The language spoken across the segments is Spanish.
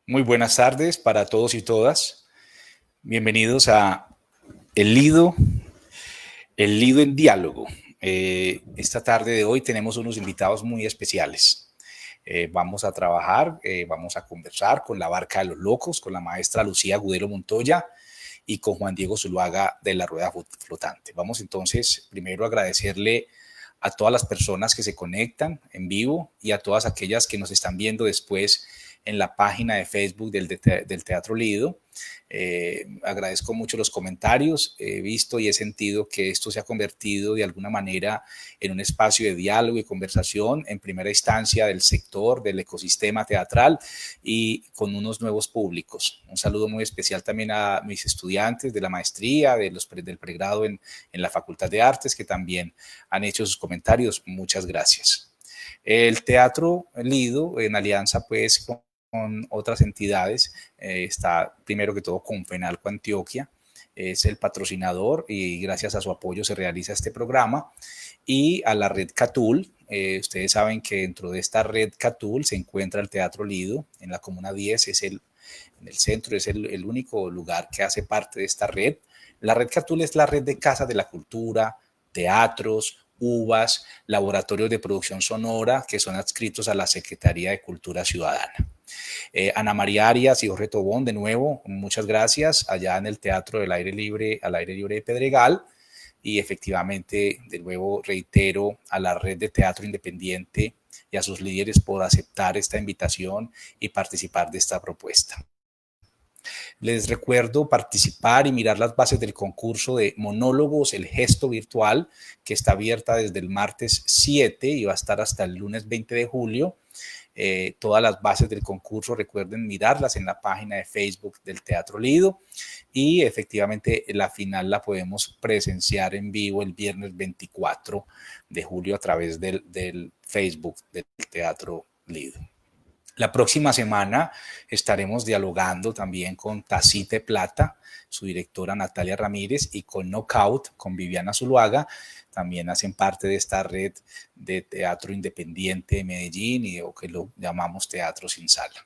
Muy buenas tardes para todos y todas. Bienvenidos a El Lido, El Lido en Diálogo. Esta tarde de hoy tenemos unos invitados muy especiales. Vamos a trabajar, vamos a conversar con la Barca de los Locos, con la maestra Lucía Agudelo Montoya y con Juan Diego Zuluaga de la Rueda Flotante. Vamos entonces primero a agradecerle a todas las personas que se conectan en vivo y a todas aquellas que nos están viendo después en la página de Facebook del Teatro Lido. Agradezco mucho los comentarios. He visto y he sentido que esto se ha convertido de alguna manera en un espacio de diálogo y conversación en primera instancia del sector, del ecosistema teatral y con unos nuevos públicos. Un saludo muy especial también a mis estudiantes de la maestría, del pregrado en la Facultad de Artes, que también han hecho sus comentarios. Muchas gracias. El Teatro Lido, en alianza pues con otras entidades, está primero que todo con FENALCO Antioquia, es el patrocinador y gracias a su apoyo se realiza este programa, y a la red Catul. Ustedes saben que dentro de esta red Catul se encuentra el Teatro Lido en la Comuna 10, en el centro, es el único lugar que hace parte de esta red. La red Catul es la red de casas de la cultura, teatros, UVAs, laboratorios de producción sonora que son adscritos a la Secretaría de Cultura Ciudadana. Ana María Arias y Jorge Tobón, de nuevo, muchas gracias, allá en el Teatro del Aire Libre, al Aire Libre de Pedregal, y efectivamente, de nuevo, reitero a la red de teatro independiente y a sus líderes por aceptar esta invitación y participar de esta propuesta. Les recuerdo participar y mirar las bases del concurso de monólogos, el gesto virtual, que está abierta desde el martes 7 y va a estar hasta el lunes 20 de julio. Todas las bases del concurso, recuerden mirarlas en la página de Facebook del Teatro Lido, y efectivamente la final la podemos presenciar en vivo el viernes 24 de julio a través del Facebook del Teatro Lido. La próxima semana estaremos dialogando también con Tacite Plata, su directora Natalia Ramírez, y con Knockout, con Viviana Zuluaga. También hacen parte de esta red de teatro independiente de Medellín, y o que lo llamamos Teatro Sin Sala.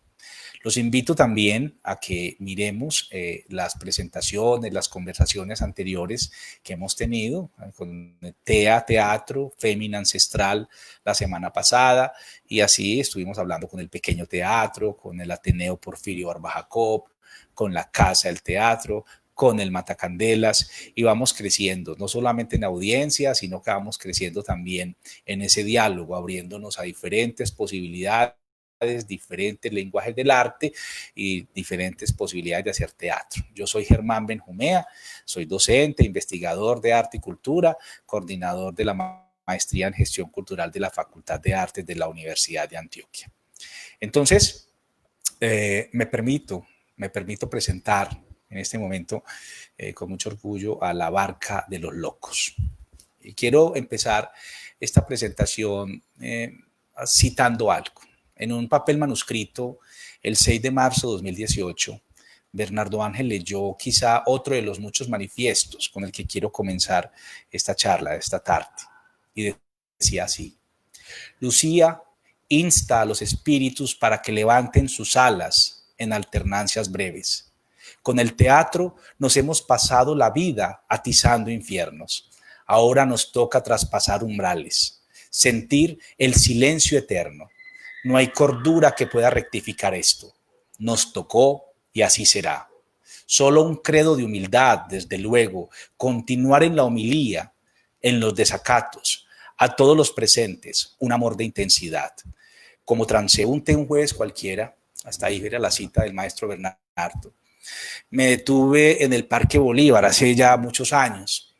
Los invito también a que miremos las presentaciones, las conversaciones anteriores que hemos tenido con Teatro, Fémina Ancestral la semana pasada, y así estuvimos hablando con el Pequeño Teatro, con el Ateneo Porfirio Barba Jacob, con la Casa del Teatro, con el Matacandelas, y vamos creciendo, no solamente en audiencia, sino que vamos creciendo también en ese diálogo, abriéndonos a diferentes posibilidades, diferentes lenguajes del arte y diferentes posibilidades de hacer teatro. Yo soy Germán Benjumea, soy docente, investigador de arte y cultura, coordinador de la maestría en gestión cultural de la Facultad de Artes de la Universidad de Antioquia. Entonces, me permito presentar en este momento con mucho orgullo a la Barca de los Locos. Y quiero empezar esta presentación citando algo. En un papel manuscrito, el 6 de marzo de 2018, Bernardo Ángel leyó quizá otro de los muchos manifiestos con el que quiero comenzar esta charla de esta tarde. Y decía así: Lucía insta a los espíritus para que levanten sus alas en alternancias breves. Con el teatro nos hemos pasado la vida atizando infiernos. Ahora nos toca traspasar umbrales, sentir el silencio eterno. No hay cordura que pueda rectificar esto. Nos tocó y así será. Solo un credo de humildad, desde luego, continuar en la homilía, en los desacatos, a todos los presentes, un amor de intensidad. Como transeúnte un jueves cualquiera, hasta ahí era la cita del maestro Bernardo, me detuve en el Parque Bolívar hace ya muchos años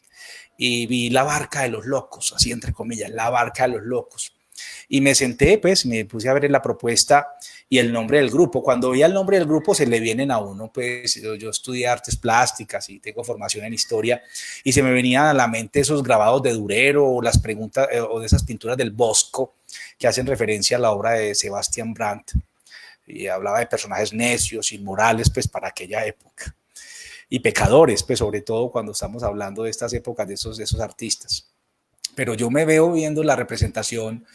y vi la Barca de los Locos, así entre comillas, la Barca de los Locos. Y me senté, pues, me puse a ver la propuesta y el nombre del grupo. Cuando veía el nombre del grupo se le vienen a uno, pues, yo estudié artes plásticas y tengo formación en historia, y se me venían a la mente esos grabados de Durero o las preguntas o de esas pinturas del Bosco que hacen referencia a la obra de Sebastián Brandt, y hablaba de personajes necios, inmorales, pues, para aquella época, y pecadores, pues, sobre todo cuando estamos hablando de estas épocas de esos artistas. Pero yo me veo viendo la representación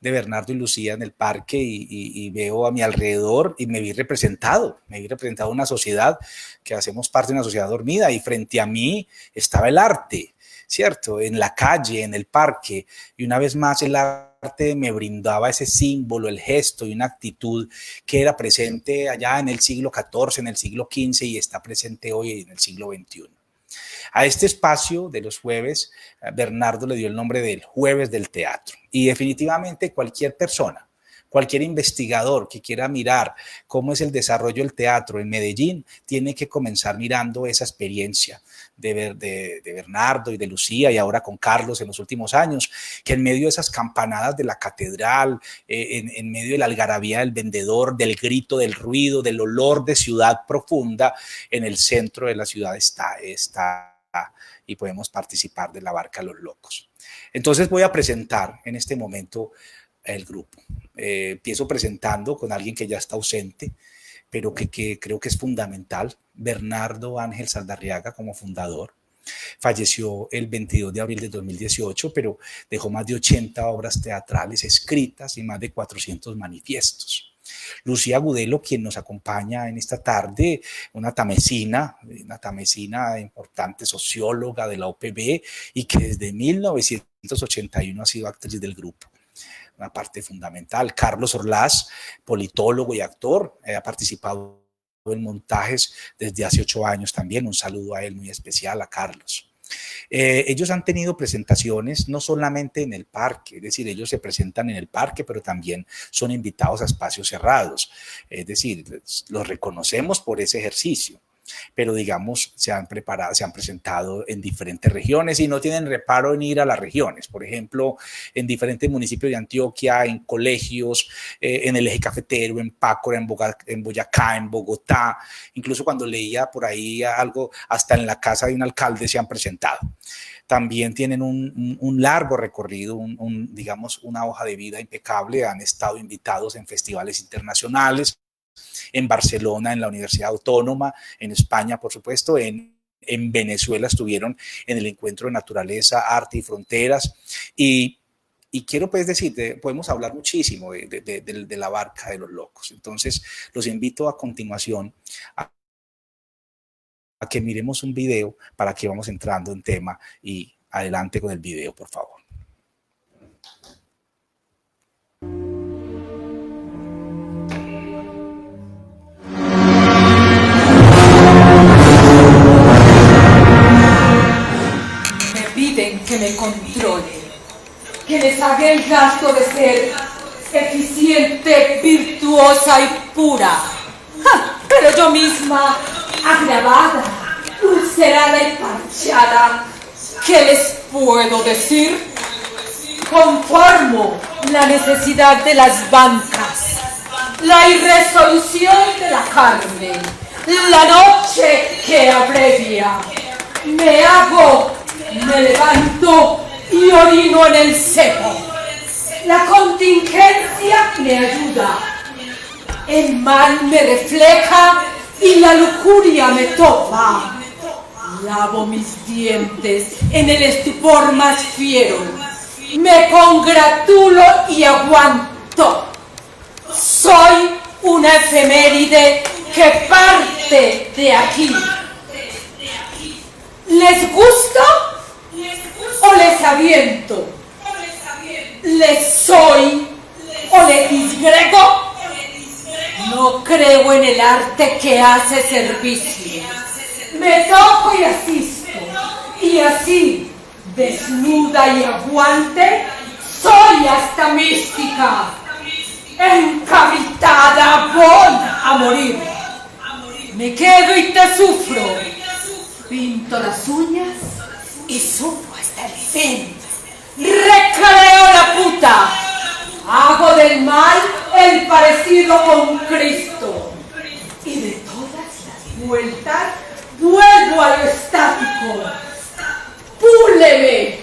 de Bernardo y Lucía en el parque y veo a mi alrededor y me vi representado en una sociedad que hacemos parte de una sociedad dormida y frente a mí estaba el arte, ¿cierto? En la calle, en el parque, y una vez más el arte me brindaba ese símbolo, el gesto y una actitud que era presente allá en el siglo XIV, en el siglo XV y está presente hoy en el siglo XXI. A este espacio de los jueves, Bernardo le dio el nombre del Jueves del Teatro y definitivamente cualquier persona, cualquier investigador que quiera mirar cómo es el desarrollo del teatro en Medellín, tiene que comenzar mirando esa experiencia de Bernardo y de Lucía y ahora con Carlos en los últimos años, que en medio de esas campanadas de la catedral, en medio de la algarabía del vendedor, del grito, del ruido, del olor de ciudad profunda, en el centro de la ciudad está y podemos participar de la Barca de los Locos. Entonces voy a presentar en este momento el grupo. Empiezo presentando con alguien que ya está ausente, pero que creo que es fundamental, Bernardo Ángel Saldarriaga como fundador. Falleció el 22 de abril de 2018, pero dejó más de 80 obras teatrales escritas y más de 400 manifiestos. Lucía Gudelo, quien nos acompaña en esta tarde, una tamesina importante, socióloga de la OPB y que desde 1981 ha sido actriz del grupo. Una parte fundamental. Carlos Orlás, politólogo y actor, ha participado en montajes desde hace 8 años también. Un saludo a él muy especial, a Carlos. Ellos han tenido presentaciones no solamente en el parque, es decir, ellos se presentan en el parque, pero también son invitados a espacios cerrados, es decir, los reconocemos por ese ejercicio, pero digamos, se han presentado en diferentes regiones y no tienen reparo en ir a las regiones, por ejemplo, en diferentes municipios de Antioquia, en colegios, en el eje cafetero, en Pácora, en Boyacá, en Bogotá, incluso cuando leía por ahí algo, hasta en la casa de un alcalde se han presentado. También tienen un largo recorrido, digamos, una hoja de vida impecable, han estado invitados en festivales internacionales, en Barcelona, en la Universidad Autónoma, en España, por supuesto, en Venezuela estuvieron en el Encuentro de Naturaleza, Arte y Fronteras. Y quiero pues decirte, podemos hablar muchísimo de la Barca de los Locos. Entonces, los invito a continuación a que miremos un video para que vamos entrando en tema y adelante con el video, por favor. Que me controle, que les haga el gasto de ser eficiente, virtuosa y pura. Pero yo misma, agravada, ulcerada y parchada, ¿qué les puedo decir? Conformo la necesidad de las bancas, la irresolución de la carne, la noche que abrevia. Me levanto y orino en el cepo. La contingencia me ayuda. El mal me refleja y la lujuria me topa. Lavo mis dientes en el estupor más fiero. Me congratulo y aguanto. Soy una efeméride que parte de aquí. ¿Les gusto o les aviento? ¿Les soy o les disgrego? No creo en el arte que hace servicio. Me toco y asisto. Y así, desnuda y aguante, soy hasta mística. Encabritada voy a morir. Me quedo y te sufro. Pinto las uñas y subo hasta el fin. Recreo la puta. Hago del mal el parecido con Cristo. Y de todas las vueltas vuelvo a lo estático. Púleme,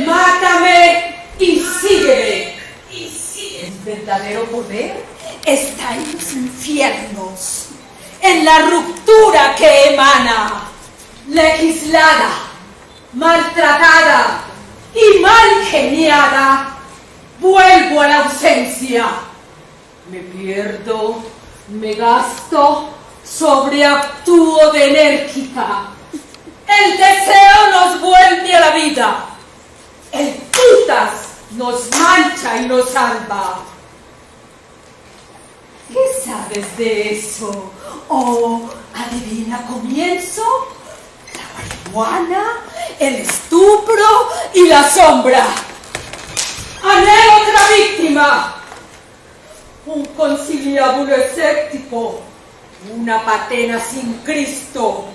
mátame y sígueme. El verdadero poder está en los infiernos, en la ruptura que emana. Legislada, maltratada y mal geniada, vuelvo a la ausencia. Me pierdo, me gasto, sobreactúo de enérgica. El deseo nos vuelve a la vida. El putas nos mancha y nos salva. ¿Qué sabes de eso? ¿O adivina comienzo? La marihuana, el estupro y la sombra. Anhelo otra víctima. Un conciliábulo escéptico, una patena sin Cristo,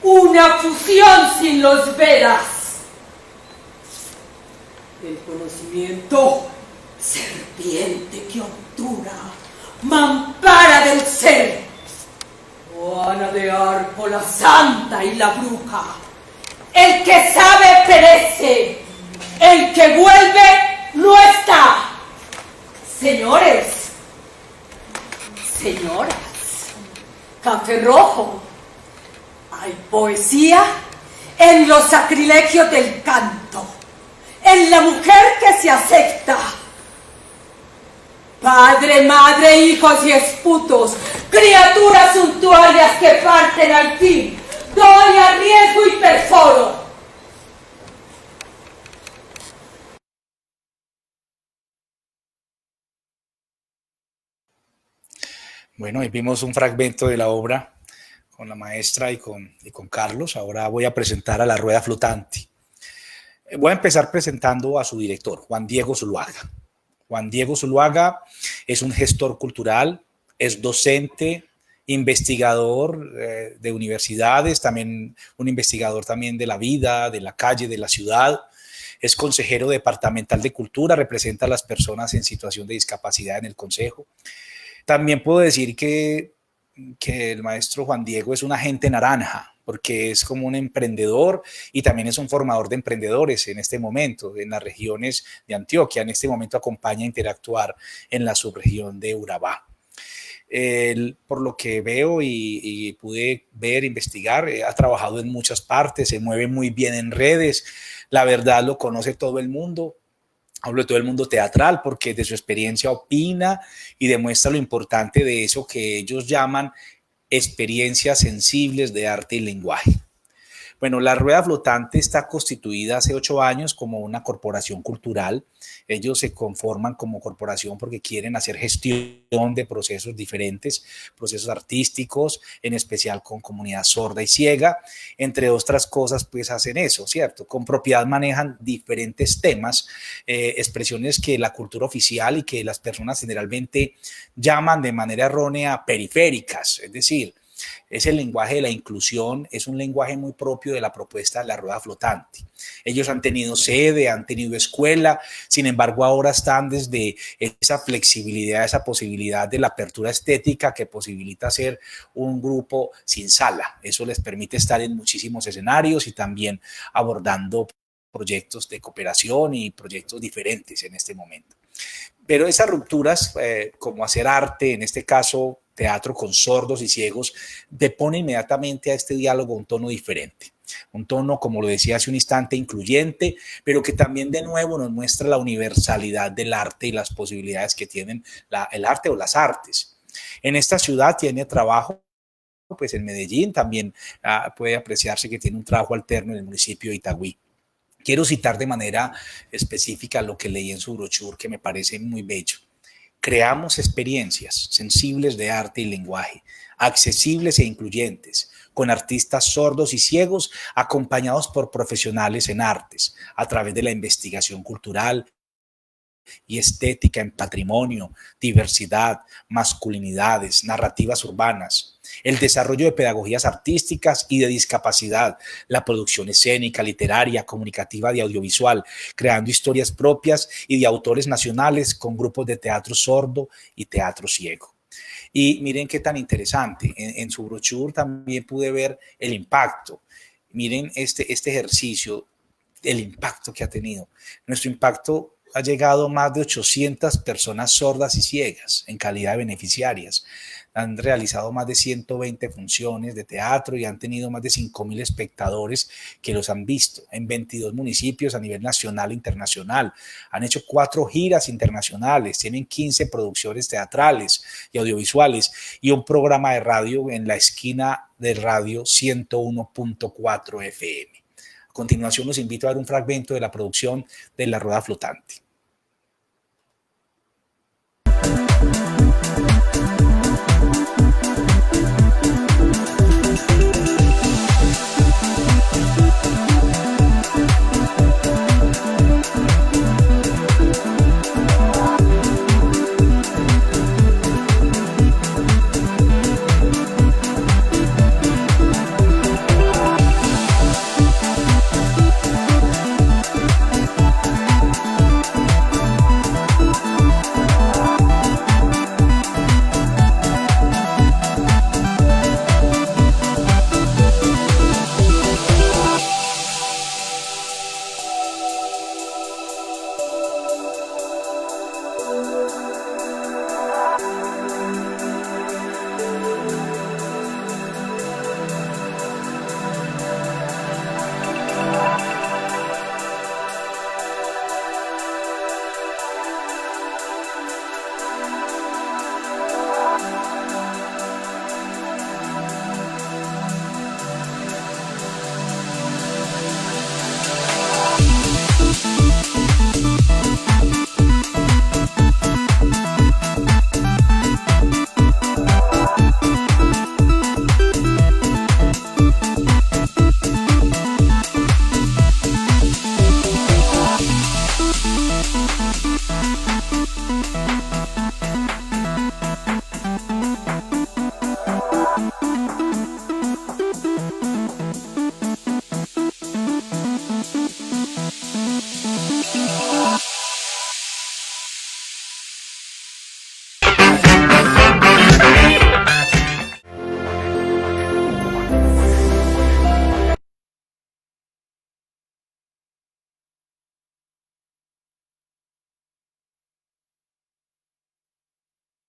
una fusión sin los Vedas. El conocimiento, serpiente que obtura, mampara del ser. Juana de Arco, la santa y la bruja. El que sabe perece, el que vuelve no está. Señores, señoras, café rojo. Hay poesía en los sacrilegios del canto, en la mujer que se acepta. Padre, madre, hijos y esputos, criaturas suntuarias que parten al fin, doy a riesgo y perforo. Bueno, ahí vimos un fragmento de la obra con la maestra y con Carlos. Ahora voy a presentar a La Rueda Flotante. Voy a empezar presentando a su director, Juan Diego Zuluaga. Juan Diego Zuluaga es un gestor cultural, es docente, investigador de universidades, también un investigador también de la vida, de la calle, de la ciudad. Es consejero departamental de cultura, representa a las personas en situación de discapacidad en el consejo. También puedo decir que el maestro Juan Diego es un agente naranja, porque es como un emprendedor y también es un formador de emprendedores en este momento, en las regiones de Antioquia. En este momento acompaña a interactuar en la subregión de Urabá. Él, por lo que veo y pude ver, investigar, ha trabajado en muchas partes, se mueve muy bien en redes, la verdad lo conoce todo el mundo. Hablo de todo el mundo teatral porque de su experiencia opina y demuestra lo importante de eso que ellos llaman experiencias sensibles de arte y lenguaje. Bueno, la Rueda Flotante está constituida hace 8 años como una corporación cultural. Ellos se conforman como corporación porque quieren hacer gestión de procesos diferentes, procesos artísticos, en especial con comunidad sorda y ciega. Entre otras cosas, pues hacen eso, ¿cierto? Con propiedad manejan diferentes temas, expresiones que la cultura oficial y que las personas generalmente llaman de manera errónea periféricas, es decir, es el lenguaje de la inclusión, es un lenguaje muy propio de la propuesta de La Rueda Flotante. Ellos han tenido sede, han tenido escuela, sin embargo ahora están desde esa flexibilidad, esa posibilidad de la apertura estética que posibilita ser un grupo sin sala. Eso les permite estar en muchísimos escenarios y también abordando proyectos de cooperación y proyectos diferentes en este momento. Pero esas rupturas, como hacer arte, en este caso teatro con sordos y ciegos, depone inmediatamente a este diálogo un tono diferente. Un tono, como lo decía hace un instante, incluyente, pero que también de nuevo nos muestra la universalidad del arte y las posibilidades que tienen el arte o las artes. En esta ciudad tiene trabajo, pues en Medellín también puede apreciarse que tiene un trabajo alterno en el municipio de Itagüí. Quiero citar de manera específica lo que leí en su brochure, que me parece muy bello. Creamos experiencias sensibles de arte y lenguaje, accesibles e incluyentes, con artistas sordos y ciegos acompañados por profesionales en artes, a través de la investigación cultural y estética en patrimonio, diversidad, masculinidades, narrativas urbanas, el desarrollo de pedagogías artísticas y de discapacidad, la producción escénica, literaria, comunicativa y audiovisual, creando historias propias y de autores nacionales con grupos de teatro sordo y teatro ciego. Y miren qué tan interesante, en su brochure también pude ver el impacto. Miren este ejercicio, el impacto que ha tenido. Nuestro impacto ha llegado a más de 800 personas sordas y ciegas en calidad de beneficiarias. han realizado más de 120 funciones de teatro y han tenido más de 5.000 espectadores que los han visto en 22 municipios a nivel nacional e internacional. Han hecho 4 giras internacionales, tienen 15 producciones teatrales y audiovisuales y un programa de radio en la esquina de radio 101.4 FM. A continuación los invito a ver un fragmento de la producción de La Rueda Flotante.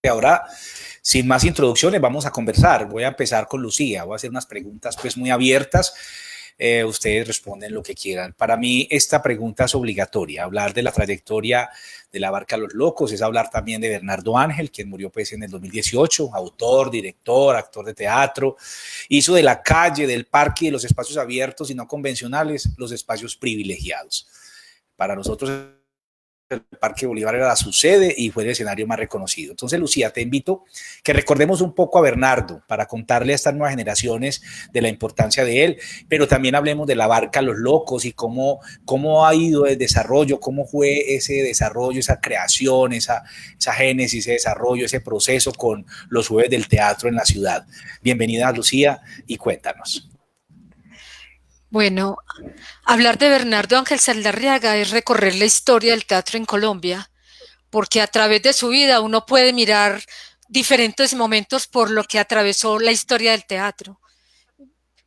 Ahora, sin más introducciones, vamos a conversar. Voy a empezar con Lucía. Voy a hacer unas preguntas pues muy abiertas. Ustedes responden lo que quieran. Para mí esta pregunta es obligatoria. Hablar de la trayectoria de la Barca Los Locos es hablar también de Bernardo Ángel, quien murió pues en el 2018, autor, director, actor de teatro. Hizo de la calle, del parque y de los espacios abiertos y no convencionales los espacios privilegiados. Para nosotros el Parque Bolívar era su sede y fue el escenario más reconocido. Entonces, Lucía, te invito que recordemos un poco a Bernardo para contarle a estas nuevas generaciones de la importancia de él, pero también hablemos de la Barca Los Locos y cómo ha ido el desarrollo, cómo fue ese desarrollo, esa creación, esa génesis, ese desarrollo, ese proceso con los jueves del teatro en la ciudad. Bienvenida, Lucía, y cuéntanos. Bueno, hablar de Bernardo Ángel Saldarriaga es recorrer la historia del teatro en Colombia, porque a través de su vida uno puede mirar diferentes momentos por lo que atravesó la historia del teatro.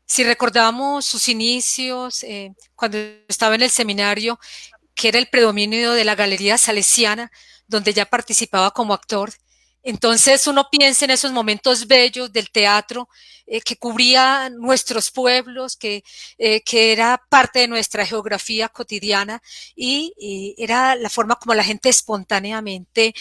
Si recordamos sus inicios, cuando estaba en el seminario, que era el predominio de la Galería Salesiana, donde ya participaba como actor, entonces uno piensa en esos momentos bellos del teatro que cubría nuestros pueblos, que era parte de nuestra geografía cotidiana y era la forma como la gente espontáneamente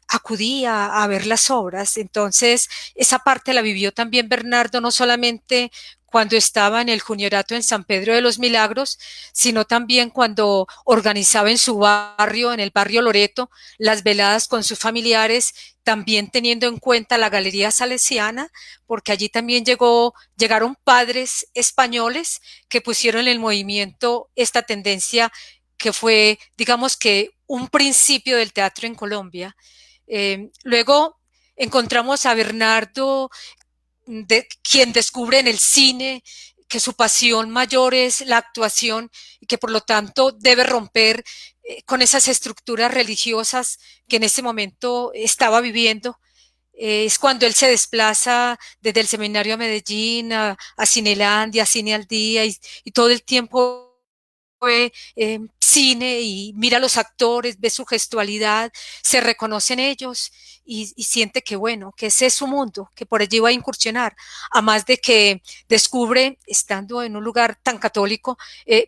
acudía a ver las obras. Entonces esa parte la vivió también Bernardo, no solamente cuando estaba en el Juniораto en San Pedro de los Milagros, sino también cuando organizaba en su barrio, en el barrio Loreto, las veladas con sus familiares, también teniendo en cuenta la Galería Salesiana, porque allí también llegaron padres españoles que pusieron en movimiento esta tendencia que fue, digamos que, un principio del teatro en Colombia. Luego encontramos a Bernardo, quien descubre en el cine que su pasión mayor es la actuación y que por lo tanto debe romper con esas estructuras religiosas que en ese momento estaba viviendo. Es cuando él se desplaza desde el seminario a Medellín, a Cinelandia, a Cine al Día y todo el tiempo fue cine y mira a los actores, ve su gestualidad, se reconoce en ellos y siente que, bueno, que ese es su mundo, que por allí va a incursionar, a más de que descubre, estando en un lugar tan católico,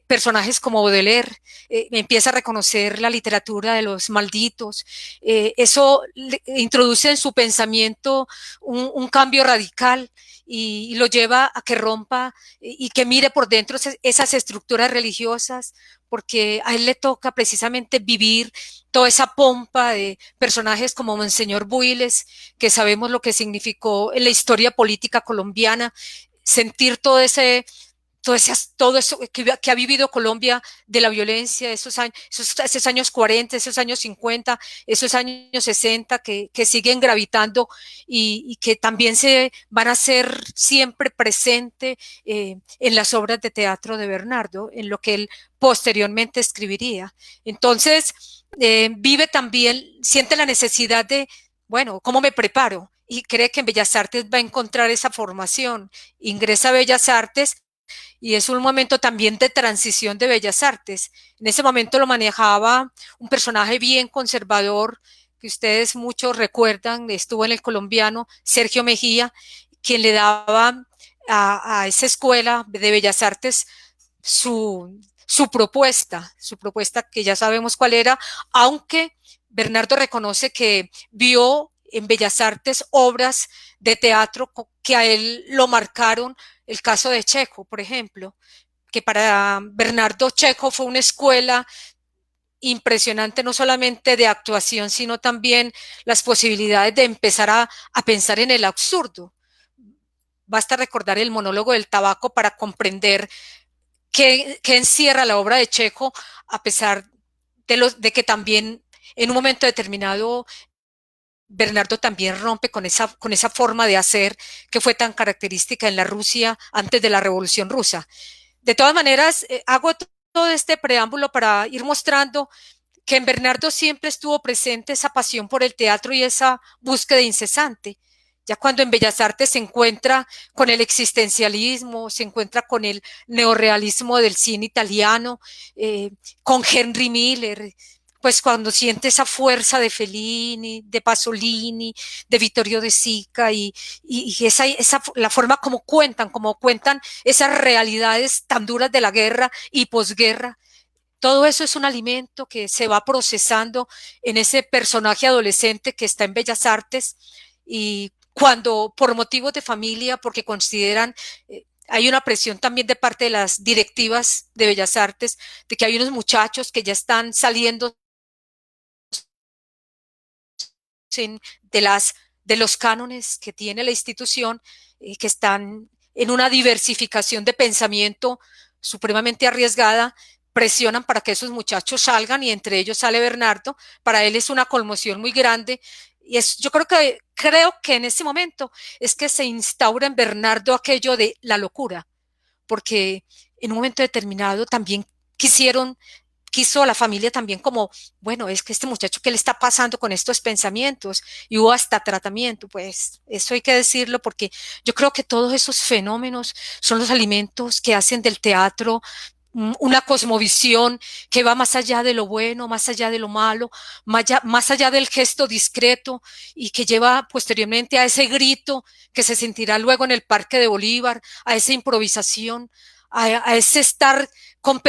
personajes como Baudelaire, empieza a reconocer la literatura de los malditos, eso introduce en su pensamiento un cambio radical y lo lleva a que rompa y que mire por dentro esas estructuras religiosas, porque a él le toca precisamente vivir toda esa pompa de personajes como Monseñor Builes, que sabemos lo que significó en la historia política colombiana, sentir todo eso que ha vivido Colombia de la violencia, esos años 40, esos años 50, esos años 60 que siguen gravitando y que también se van a ser siempre presente en las obras de teatro de Bernardo, en lo que él posteriormente escribiría. Entonces, vive también, siente la necesidad de, bueno, ¿cómo me preparo? Y cree que en Bellas Artes va a encontrar esa formación. Ingresa a Bellas Artes y es un momento también de transición de Bellas Artes. En ese momento lo manejaba un personaje bien conservador, que ustedes muchos recuerdan, estuvo en el Colombiano, Sergio Mejía, quien le daba a esa escuela de Bellas Artes su propuesta que ya sabemos cuál era, aunque Bernardo reconoce que vio en Bellas Artes obras de teatro que a él lo marcaron, el caso de Chejo, por ejemplo, que para Bernardo Chejo fue una escuela impresionante no solamente de actuación, sino también las posibilidades de empezar a pensar en el absurdo. Basta recordar el monólogo del tabaco para comprender qué encierra la obra de Chejo, a pesar de que también en un momento determinado Bernardo también rompe con esa forma de hacer que fue tan característica en la Rusia antes de la Revolución Rusa. De todas maneras, hago todo este preámbulo para ir mostrando que en Bernardo siempre estuvo presente esa pasión por el teatro y esa búsqueda incesante. Ya cuando en Bellas Artes se encuentra con el existencialismo, se encuentra con el neorrealismo del cine italiano, con Henry Miller, pues cuando siente esa fuerza de Fellini, de Pasolini, de Vittorio De Sica y la forma como cuentan esas realidades tan duras de la guerra y posguerra, todo eso es un alimento que se va procesando en ese personaje adolescente que está en Bellas Artes y cuando por motivos de familia, porque consideran, hay una presión también de parte de las directivas de Bellas Artes, de que hay unos muchachos que ya están saliendo de los cánones que tiene la institución, que están en una diversificación de pensamiento supremamente arriesgada, presionan para que esos muchachos salgan y entre ellos sale Bernardo. Para él es una conmoción muy grande y yo creo que en ese momento es que se instaura en Bernardo aquello de la locura, porque en un momento determinado también quiso a la familia también como, bueno, es que este muchacho, ¿qué le está pasando con estos pensamientos? Y hubo hasta tratamiento, pues eso hay que decirlo porque yo creo que todos esos fenómenos son los alimentos que hacen del teatro una cosmovisión que va más allá de lo bueno, más allá de lo malo, más allá del gesto discreto y que lleva posteriormente a ese grito que se sentirá luego en el Parque de Bolívar, a esa improvisación, a ese estar con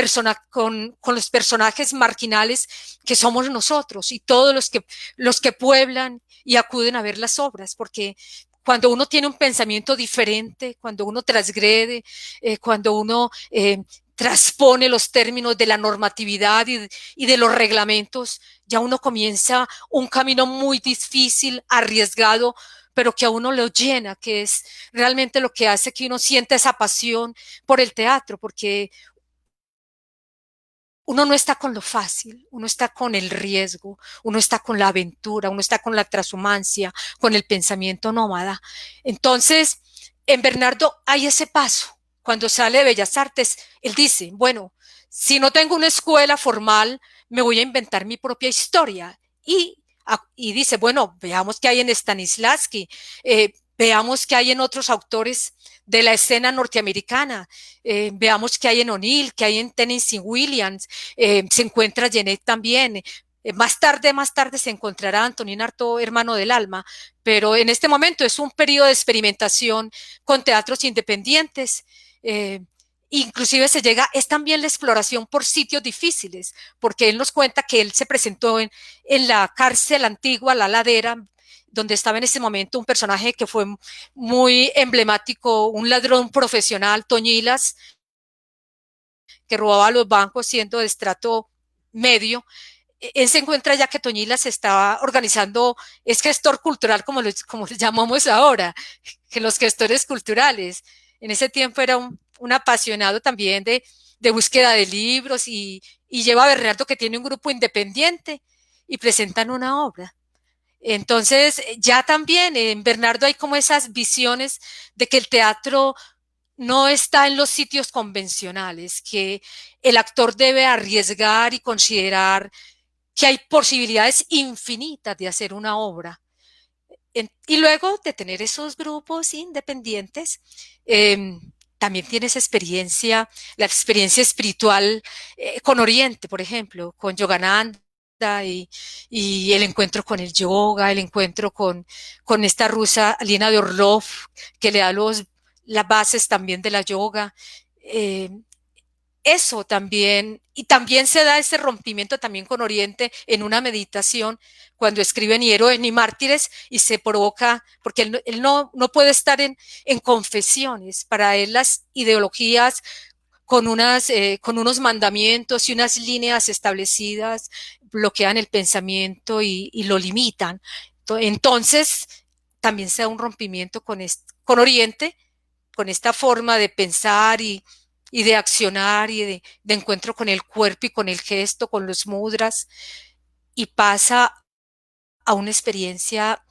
los personajes marginales que somos nosotros y todos los que pueblan y acuden a ver las obras, porque cuando uno tiene un pensamiento diferente, cuando uno transgrede, cuando uno transpone los términos de la normatividad y de los reglamentos, ya uno comienza un camino muy difícil, arriesgado, pero que a uno lo llena, que es realmente lo que hace que uno sienta esa pasión por el teatro, porque uno no está con lo fácil, uno está con el riesgo, uno está con la aventura, uno está con la transhumancia, con el pensamiento nómada. Entonces, en Bernardo hay ese paso. Cuando sale de Bellas Artes, él dice, bueno, si no tengo una escuela formal, me voy a inventar mi propia historia. Y dice, bueno, veamos qué hay en Stanislavski, veamos qué hay en otros autores de la escena norteamericana. Veamos qué hay en O'Neill, qué hay en Tennessee Williams, se encuentra Jeanette también. Más tarde se encontrará Antonín Artaud, hermano del alma, pero en este momento es un periodo de experimentación con teatros independientes. Inclusive es también la exploración por sitios difíciles, porque él nos cuenta que él se presentó en la cárcel antigua, La Ladera, donde estaba en ese momento un personaje que fue muy emblemático, un ladrón profesional, Toñilas, que robaba los bancos siendo de estrato medio. Él se encuentra ya que Toñilas estaba organizando, es gestor cultural como le llamamos ahora, que los gestores culturales. En ese tiempo era un apasionado también de búsqueda de libros y lleva a Bernardo, que tiene un grupo independiente, y presentan una obra. Entonces, ya también en Bernardo hay como esas visiones de que el teatro no está en los sitios convencionales, que el actor debe arriesgar y considerar que hay posibilidades infinitas de hacer una obra. Y luego de tener esos grupos independientes, también tienes experiencia, la experiencia espiritual con Oriente, por ejemplo, con Yogananda y el encuentro con el yoga, el encuentro con esta rusa Alina de Orlov, que le da las bases también de la yoga. Eso también, y también se da ese rompimiento también con Oriente en una meditación cuando escribe Ni héroes ni mártires y se provoca, porque él no puede estar en confesiones, para él las ideologías con unos mandamientos y unas líneas establecidas bloquean el pensamiento y lo limitan. Entonces, también se da un rompimiento con Oriente, con esta forma de pensar y de accionar y de encuentro con el cuerpo y con el gesto, con los mudras, y pasa a una experiencia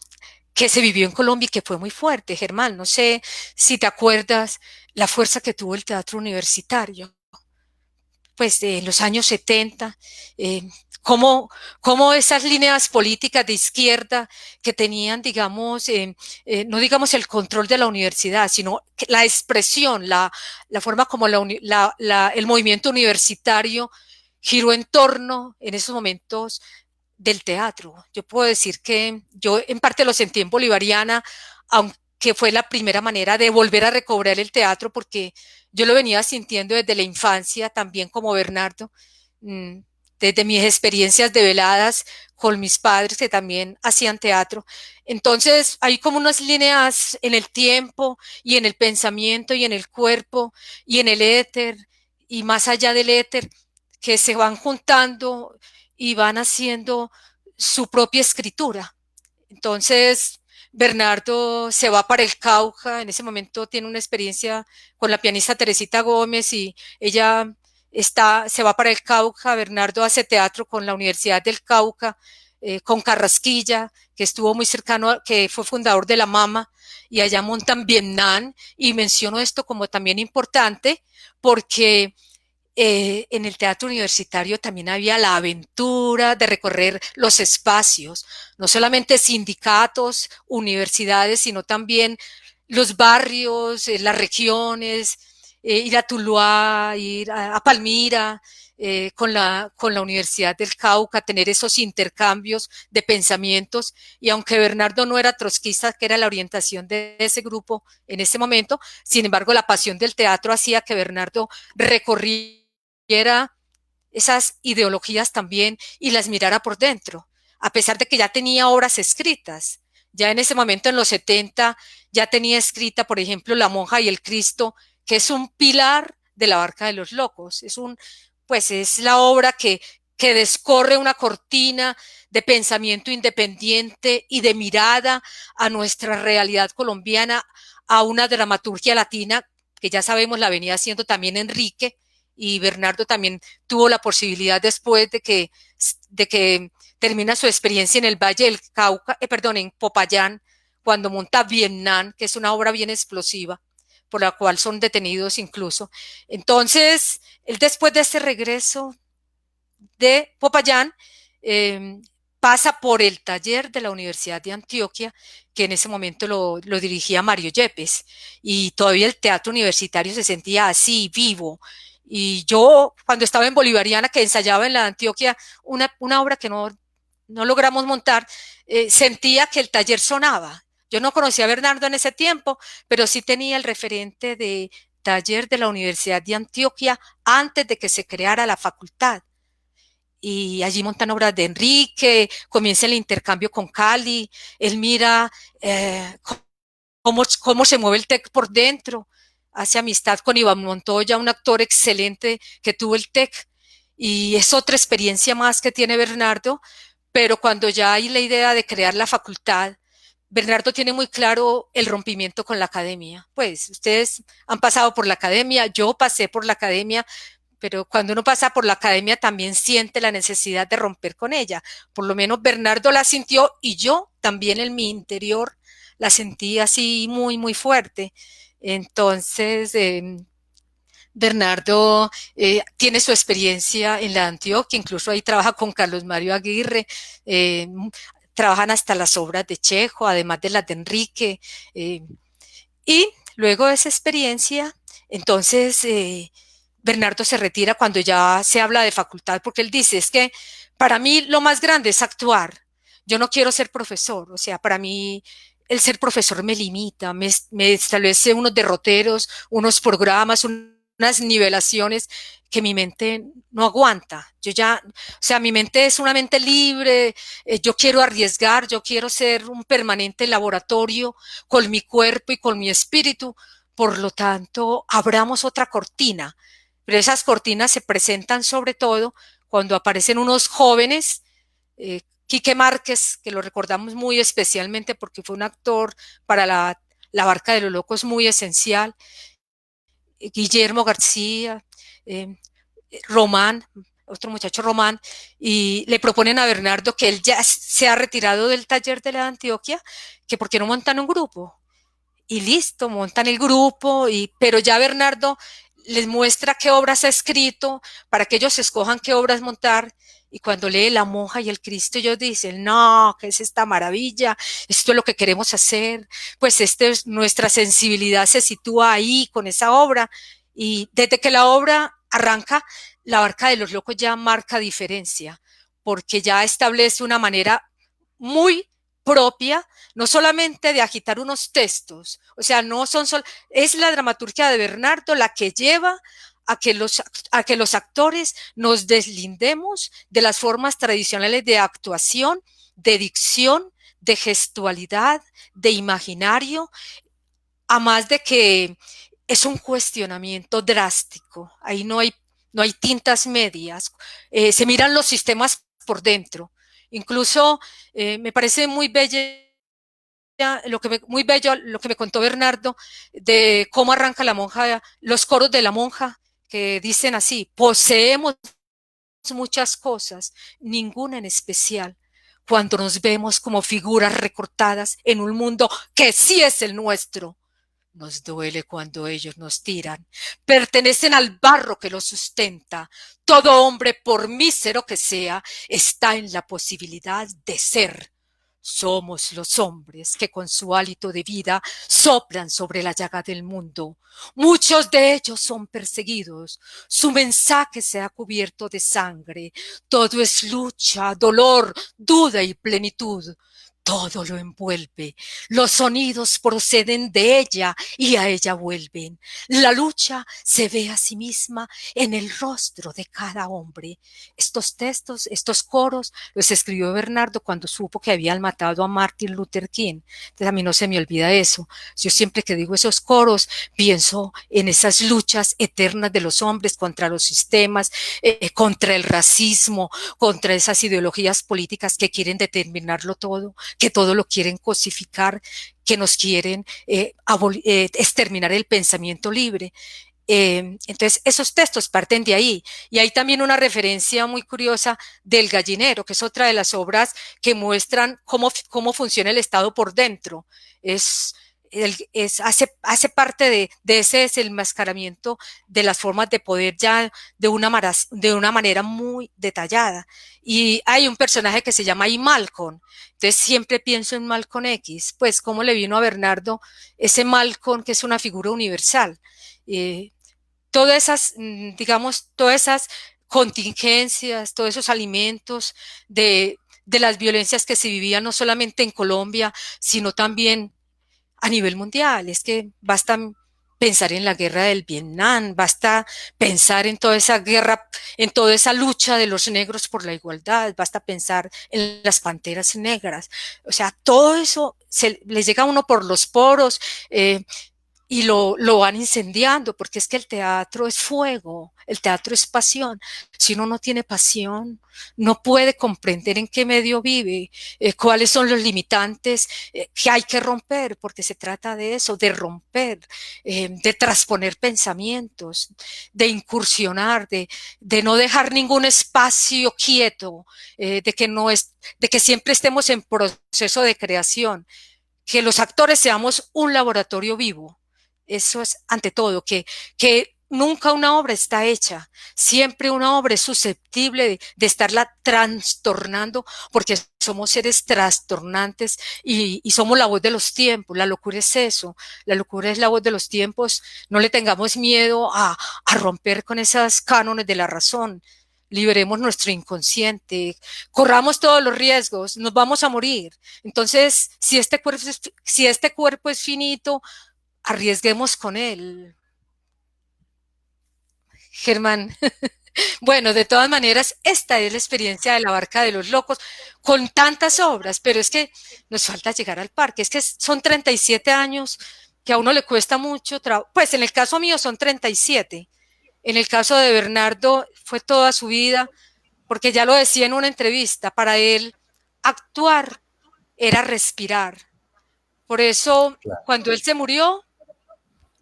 que se vivió en Colombia y que fue muy fuerte. Germán, no sé si te acuerdas la fuerza que tuvo el teatro universitario, pues en los años 70, eh, cómo esas líneas políticas de izquierda que tenían, digamos, no digamos el control de la universidad, sino la expresión, la forma como el movimiento universitario giró en torno en esos momentos del teatro. Yo puedo decir que yo en parte lo sentí en Bolivariana, aunque fue la primera manera de volver a recobrar el teatro, porque yo lo venía sintiendo desde la infancia, también como Bernardo, desde mis experiencias de veladas con mis padres que también hacían teatro. Entonces hay como unas líneas en el tiempo y en el pensamiento y en el cuerpo y en el éter y más allá del éter que se van juntando y van haciendo su propia escritura. Entonces, Bernardo se va para el Cauca, en ese momento tiene una experiencia con la pianista Teresita Gómez y ella se va para el Cauca. Bernardo hace teatro con la Universidad del Cauca, con Carrasquilla, que estuvo muy cercano, que fue fundador de la Mama, y allá montan Vietnam, y menciono esto como también importante porque en el teatro universitario también había la aventura de recorrer los espacios, no solamente sindicatos, universidades, sino también los barrios, las regiones, ir a Tuluá, ir a Palmira, con la Universidad del Cauca, tener esos intercambios de pensamientos. Y aunque Bernardo no era trotskista, que era la orientación de ese grupo en ese momento, sin embargo, la pasión del teatro hacía que Bernardo recorriera esas ideologías también y las mirara por dentro, a pesar de que ya tenía obras escritas. Ya en ese momento, en los 70, ya tenía escrita, por ejemplo, La monja y el Cristo, que es un pilar de la Barca de los Locos. Pues es la obra que descorre una cortina de pensamiento independiente y de mirada a nuestra realidad colombiana, a una dramaturgia latina que ya sabemos la venía haciendo también Enrique, y Bernardo también tuvo la posibilidad después de que termina su experiencia en el Valle del Cauca, perdón, en Popayán, cuando monta Vietnam, que es una obra bien explosiva, por la cual son detenidos incluso. Entonces, él después de este regreso de Popayán, pasa por el taller de la Universidad de Antioquia, que en ese momento lo dirigía Mario Yepes, y todavía el teatro universitario se sentía así, vivo. Y yo, cuando estaba en Bolivariana, que ensayaba en la Antioquia una obra que no logramos montar, sentía que el taller sonaba. Yo no conocía a Bernardo en ese tiempo, pero sí tenía el referente de taller de la Universidad de Antioquia antes de que se creara la facultad. Y allí montan obras de Enrique, comienza el intercambio con Cali, él mira cómo se mueve el TEC por dentro, hace amistad con Iván Montoya, un actor excelente que tuvo el TEC, y es otra experiencia más que tiene Bernardo, pero cuando ya hay la idea de crear la facultad, Bernardo tiene muy claro el rompimiento con la academia. Pues ustedes han pasado por la academia, yo pasé por la academia, pero cuando uno pasa por la academia también siente la necesidad de romper con ella. Por lo menos Bernardo la sintió y yo también en mi interior la sentí así muy, muy fuerte. Entonces, Bernardo tiene su experiencia en la Antioquia, incluso ahí trabaja con Carlos Mario Aguirre, trabajan hasta las obras de Chejo, además de las de Enrique, y luego de esa experiencia, entonces Bernardo se retira cuando ya se habla de facultad, porque él dice, es que para mí lo más grande es actuar, yo no quiero ser profesor, o sea, para mí el ser profesor me limita, me establece unos derroteros, unos programas, unas nivelaciones que mi mente no aguanta. Yo ya, o sea, mi mente es una mente libre, yo quiero arriesgar, yo quiero ser un permanente laboratorio con mi cuerpo y con mi espíritu, por lo tanto, abramos otra cortina. Pero esas cortinas se presentan sobre todo cuando aparecen unos jóvenes, Quique Márquez, que lo recordamos muy especialmente porque fue un actor para la Barca de los Locos muy esencial, Guillermo García, eh, Román, otro muchacho Román, y le proponen a Bernardo que él ya se ha retirado del taller de la Antioquia, que por qué no montan un grupo. Y listo, montan el grupo, pero ya Bernardo les muestra qué obras ha escrito para que ellos escojan qué obras montar. Y cuando lee La monja y el Cristo, ellos dicen, no, ¿qué es esta maravilla? Esto es lo que queremos hacer. Pues nuestra sensibilidad se sitúa ahí con esa obra. Y desde que la obra arranca, La Barca de los Locos ya marca diferencia, porque ya establece una manera muy propia, no solamente de agitar unos textos, o sea, no son es la dramaturgia de Bernardo la que lleva a que los actores nos deslindemos de las formas tradicionales de actuación, de dicción, de gestualidad, de imaginario, a más de que es un cuestionamiento drástico, ahí no hay tintas medias, se miran los sistemas por dentro. Incluso me parece muy bella muy bello lo que me contó Bernardo de cómo arranca la monja, los coros de la monja que dicen así, poseemos muchas cosas, ninguna en especial, cuando nos vemos como figuras recortadas en un mundo que sí es el nuestro. Nos duele cuando ellos nos tiran. Pertenecen al barro que los sustenta. Todo hombre, por mísero que sea, está en la posibilidad de ser. Somos los hombres que con su hálito de vida soplan sobre la llaga del mundo. Muchos de ellos son perseguidos. Su mensaje se ha cubierto de sangre. Todo es lucha, dolor, duda y plenitud. Todo lo envuelve. Los sonidos proceden de ella y a ella vuelven. La lucha se ve a sí misma en el rostro de cada hombre. Estos textos, estos coros, los escribió Bernardo cuando supo que habían matado a Martin Luther King. Entonces a mí no se me olvida eso. Yo siempre que digo esos coros, pienso en esas luchas eternas de los hombres contra los sistemas, contra el racismo, contra esas ideologías políticas que quieren determinarlo todo, que todo lo quieren cosificar, que nos quieren exterminar el pensamiento libre. Entonces, esos textos parten de ahí. Y hay también una referencia muy curiosa del Gallinero, que es otra de las obras que muestran cómo funciona el Estado por dentro. Es hace parte de ese desenmascaramiento de las formas de poder ya de una manera muy detallada. Y hay un personaje que se llama I. Malcolm, entonces siempre pienso en Malcolm X, pues cómo le vino a Bernardo ese Malcolm que es una figura universal. Todas esas, digamos, todas esas contingencias, todos esos alimentos de las violencias que se vivían no solamente en Colombia, sino también a nivel mundial. Es que basta pensar en la guerra del Vietnam, basta pensar en toda esa guerra, en toda esa lucha de los negros por la igualdad, basta pensar en las panteras negras. O sea, todo eso les llega a uno por los poros, y lo van incendiando, porque es que el teatro es fuego, el teatro es pasión. Si uno no tiene pasión, no puede comprender en qué medio vive, cuáles son los limitantes que hay que romper, porque se trata de eso, de romper, de transponer pensamientos, de incursionar, de no dejar ningún espacio quieto, de que siempre estemos en proceso de creación, que los actores seamos un laboratorio vivo. Eso es ante todo, que nunca una obra está hecha, siempre una obra es susceptible de estarla trastornando, porque somos seres trastornantes y somos la voz de los tiempos. La locura es eso, la locura es la voz de los tiempos. No le tengamos miedo a romper con esas cánones de la razón. Liberemos nuestro inconsciente, corramos todos los riesgos, nos vamos a morir. Entonces, si este cuerpo es finito, arriesguemos con él. Germán. Bueno, de todas maneras, esta es la experiencia de la Barca de los Locos, con tantas obras, pero es que nos falta llegar al parque. Es que son 37 años que a uno le cuesta mucho trabajo. Pues en el caso mío son 37. En el caso de Bernardo fue toda su vida, porque ya lo decía en una entrevista, para él actuar era respirar. Por eso, cuando él se murió,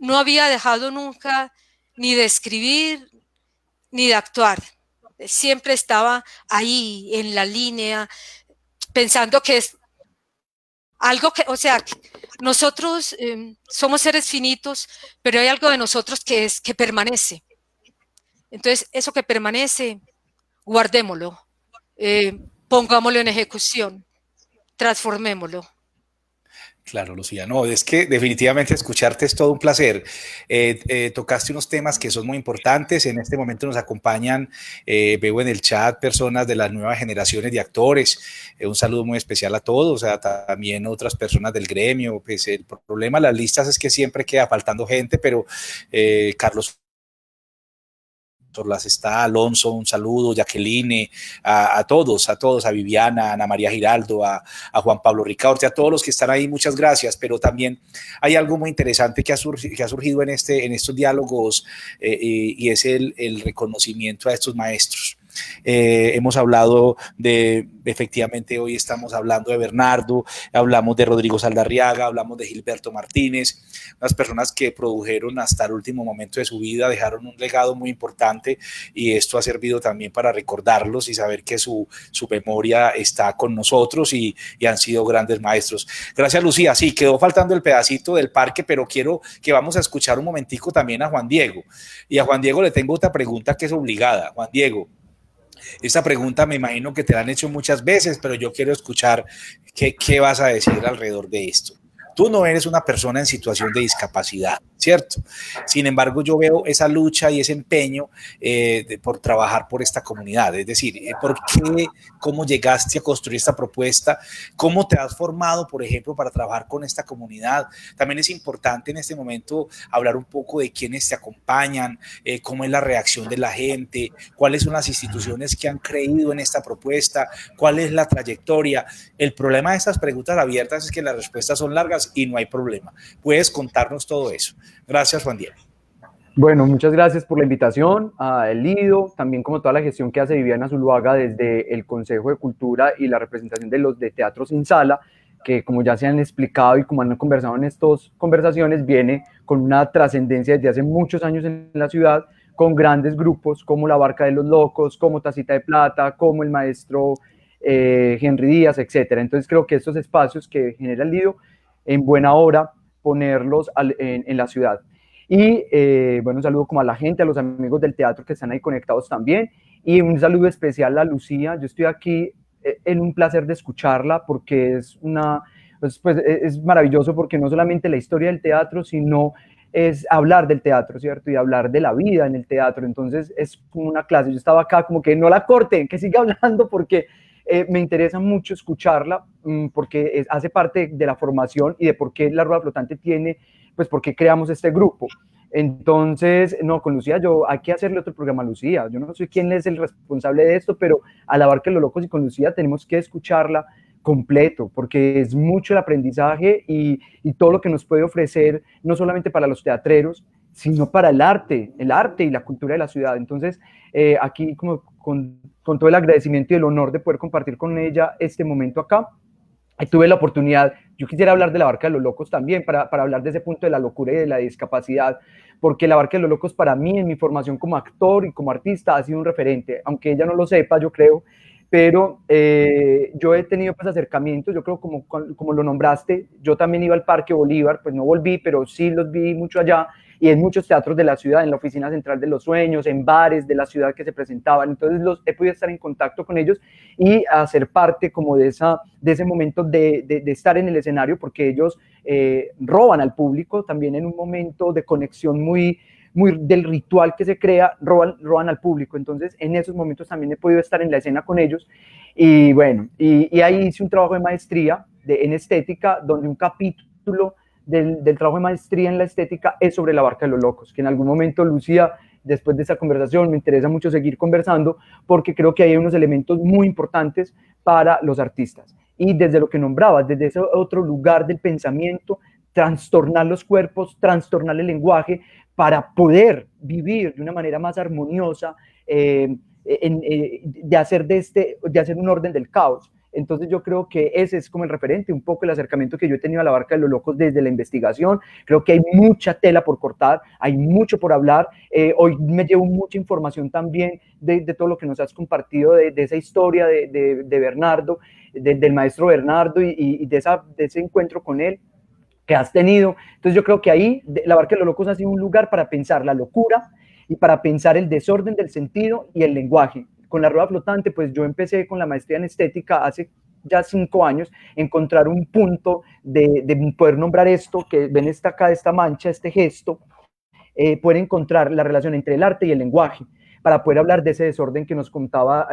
no había dejado nunca ni de escribir ni de actuar. Siempre estaba ahí en la línea, pensando que es algo que, o sea, nosotros somos seres finitos, pero hay algo de nosotros que permanece. Entonces, eso que permanece, guardémoslo, pongámoslo en ejecución, transformémoslo. Claro, Lucía. No, es que definitivamente escucharte es todo un placer. Tocaste unos temas que son muy importantes. En este momento nos acompañan, veo en el chat, personas de las nuevas generaciones de actores. Un saludo muy especial a todos, también otras personas del gremio. Pues el problema de las listas es que siempre queda faltando gente, pero Carlos Torlas está, Alonso, un saludo, Jacqueline, a todos, a Viviana, a Ana María Giraldo, a Juan Pablo Ricaurte, a todos los que están ahí, muchas gracias. Pero también hay algo muy interesante que ha surgido en estos diálogos, y es el reconocimiento a estos maestros. Hemos hablado efectivamente hoy estamos hablando de Bernardo, hablamos de Rodrigo Saldarriaga, hablamos de Gilberto Martínez, unas personas que produjeron hasta el último momento de su vida, dejaron un legado muy importante, y esto ha servido también para recordarlos y saber que su memoria está con nosotros, y han sido grandes maestros. Gracias, Lucía. Sí, quedó faltando el pedacito del parque, pero quiero que vamos a escuchar un momentico también a Juan Diego, y a Juan Diego le tengo otra pregunta que es obligada. Juan Diego, esta pregunta me imagino que te la han hecho muchas veces, pero yo quiero escuchar qué vas a decir alrededor de esto. Tú no eres una persona en situación de discapacidad, ¿cierto? Sin embargo, yo veo esa lucha y ese empeño por trabajar por esta comunidad. Es decir, ¿por qué? ¿Cómo llegaste a construir esta propuesta? ¿Cómo te has formado, por ejemplo, para trabajar con esta comunidad? También es importante en este momento hablar un poco de quiénes te acompañan, cómo es la reacción de la gente, cuáles son las instituciones que han creído en esta propuesta, cuál es la trayectoria. El problema de estas preguntas abiertas es que las respuestas son largas y no hay problema. Puedes contarnos todo eso. Gracias, Juan Diego. Bueno, muchas gracias por la invitación a El Lido, también como toda la gestión que hace Viviana Zuluaga desde el Consejo de Cultura y la representación de los de Teatro Sin Sala, que como ya se han explicado y como han conversado en estas conversaciones, viene con una trascendencia desde hace muchos años en la ciudad, con grandes grupos como La Barca de los Locos, como Tacita de Plata, como el maestro Henry Díaz, etcétera. Entonces creo que estos espacios que genera El Lido en buena hora ponerlos en la ciudad. Y bueno, un saludo como a la gente, a los amigos del teatro que están ahí conectados también, y un saludo especial a Lucía. Yo estoy aquí en un placer de escucharla porque es maravilloso, porque no solamente la historia del teatro, sino es hablar del teatro, ¿cierto? Y hablar de la vida en el teatro. Entonces es como una clase. Yo estaba acá como que no la corten, que siga hablando, porque me interesa mucho escucharla, porque hace parte de la formación y de por qué la Rueda Flotante tiene, pues por qué creamos este grupo. Entonces, no, con Lucía, hay que hacerle otro programa a Lucía. Yo no sé quién es el responsable de esto, pero a la Barca de los Locos y con Lucía tenemos que escucharla completo, porque es mucho el aprendizaje y todo lo que nos puede ofrecer, no solamente para los teatreros, sino para el arte y la cultura de la ciudad. Entonces, aquí como con todo el agradecimiento y el honor de poder compartir con ella este momento acá, tuve la oportunidad, yo quisiera hablar de la Barca de los Locos también, para hablar de ese punto de la locura y de la discapacidad, porque la Barca de los Locos para mí, en mi formación como actor y como artista, ha sido un referente, aunque ella no lo sepa, yo creo, pero yo he tenido pues acercamientos, yo creo como lo nombraste, yo también iba al Parque Bolívar, pues no volví, pero sí los vi mucho allá, y en muchos teatros de la ciudad, en la Oficina Central de los Sueños, en bares de la ciudad que se presentaban. Entonces he podido estar en contacto con ellos y hacer parte como de ese momento de estar en el escenario, porque ellos roban al público también en un momento de conexión muy del ritual que se crea, roban al público. Entonces en esos momentos también he podido estar en la escena con ellos, y bueno, y ahí hice un trabajo de maestría en estética, donde un capítulo del trabajo de maestría en la estética es sobre la Barca de los Locos, que en algún momento, Lucía, después de esta conversación, me interesa mucho seguir conversando, porque creo que hay unos elementos muy importantes para los artistas. Y desde lo que nombrabas, desde ese otro lugar del pensamiento, trastornar los cuerpos, trastornar el lenguaje, para poder vivir de una manera más armoniosa, de hacer un orden del caos. Entonces yo creo que ese es como el referente, un poco el acercamiento que yo he tenido a la Barca de los Locos desde la investigación. Creo que hay mucha tela por cortar, hay mucho por hablar. Hoy me llevo mucha información también de todo lo que nos has compartido, de esa historia de Bernardo, del maestro Bernardo, y de ese encuentro con él que has tenido. Entonces yo creo que ahí la Barca de los Locos ha sido un lugar para pensar la locura y para pensar el desorden del sentido y el lenguaje. Con la Rueda Flotante, pues yo empecé con la maestría en estética hace ya 5 años, encontrar un punto de poder nombrar esto, que ven esta mancha, este gesto, poder encontrar la relación entre el arte y el lenguaje, para poder hablar de ese desorden que nos contaba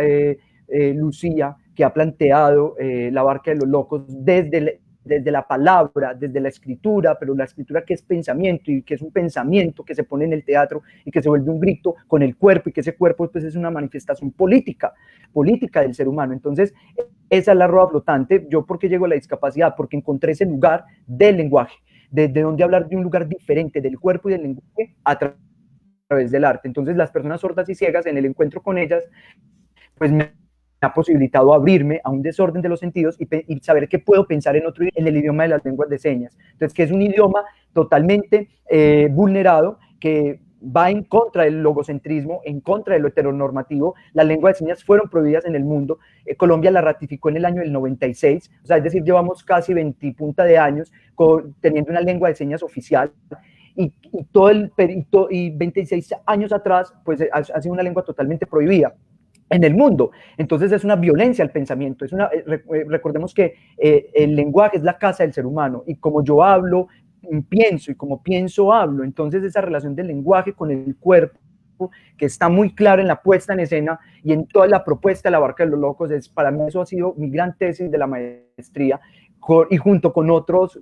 Lucía, que ha planteado la Barca de los Locos desde la palabra, desde la escritura, pero la escritura que es pensamiento, y que es un pensamiento que se pone en el teatro y que se vuelve un grito con el cuerpo, y que ese cuerpo pues es una manifestación política del ser humano. Entonces esa es la Rueda Flotante. Yo, ¿por qué llego a la discapacidad? Porque encontré ese lugar del lenguaje, desde donde hablar de un lugar diferente del cuerpo y del lenguaje a través del arte. Entonces las personas sordas y ciegas, en el encuentro con ellas, pues me ha posibilitado abrirme a un desorden de los sentidos y saber que puedo pensar en el idioma de las lenguas de señas. Entonces, que es un idioma totalmente vulnerado, que va en contra del logocentrismo, en contra de lo heteronormativo. Las lenguas de señas fueron prohibidas en el mundo. Colombia la ratificó en el año del 96, o sea, es decir, llevamos casi 20 y punta de años teniendo una lengua de señas oficial. Y 26 años atrás, pues ha sido una lengua totalmente prohibida en el mundo. Entonces es una violencia al pensamiento. Recordemos que el lenguaje es la casa del ser humano, y como yo hablo, pienso, y como pienso, hablo. Entonces esa relación del lenguaje con el cuerpo, que está muy claro en la puesta en escena y en toda la propuesta de la Barca de los Locos, para mí eso ha sido mi gran tesis de la maestría, y junto con otros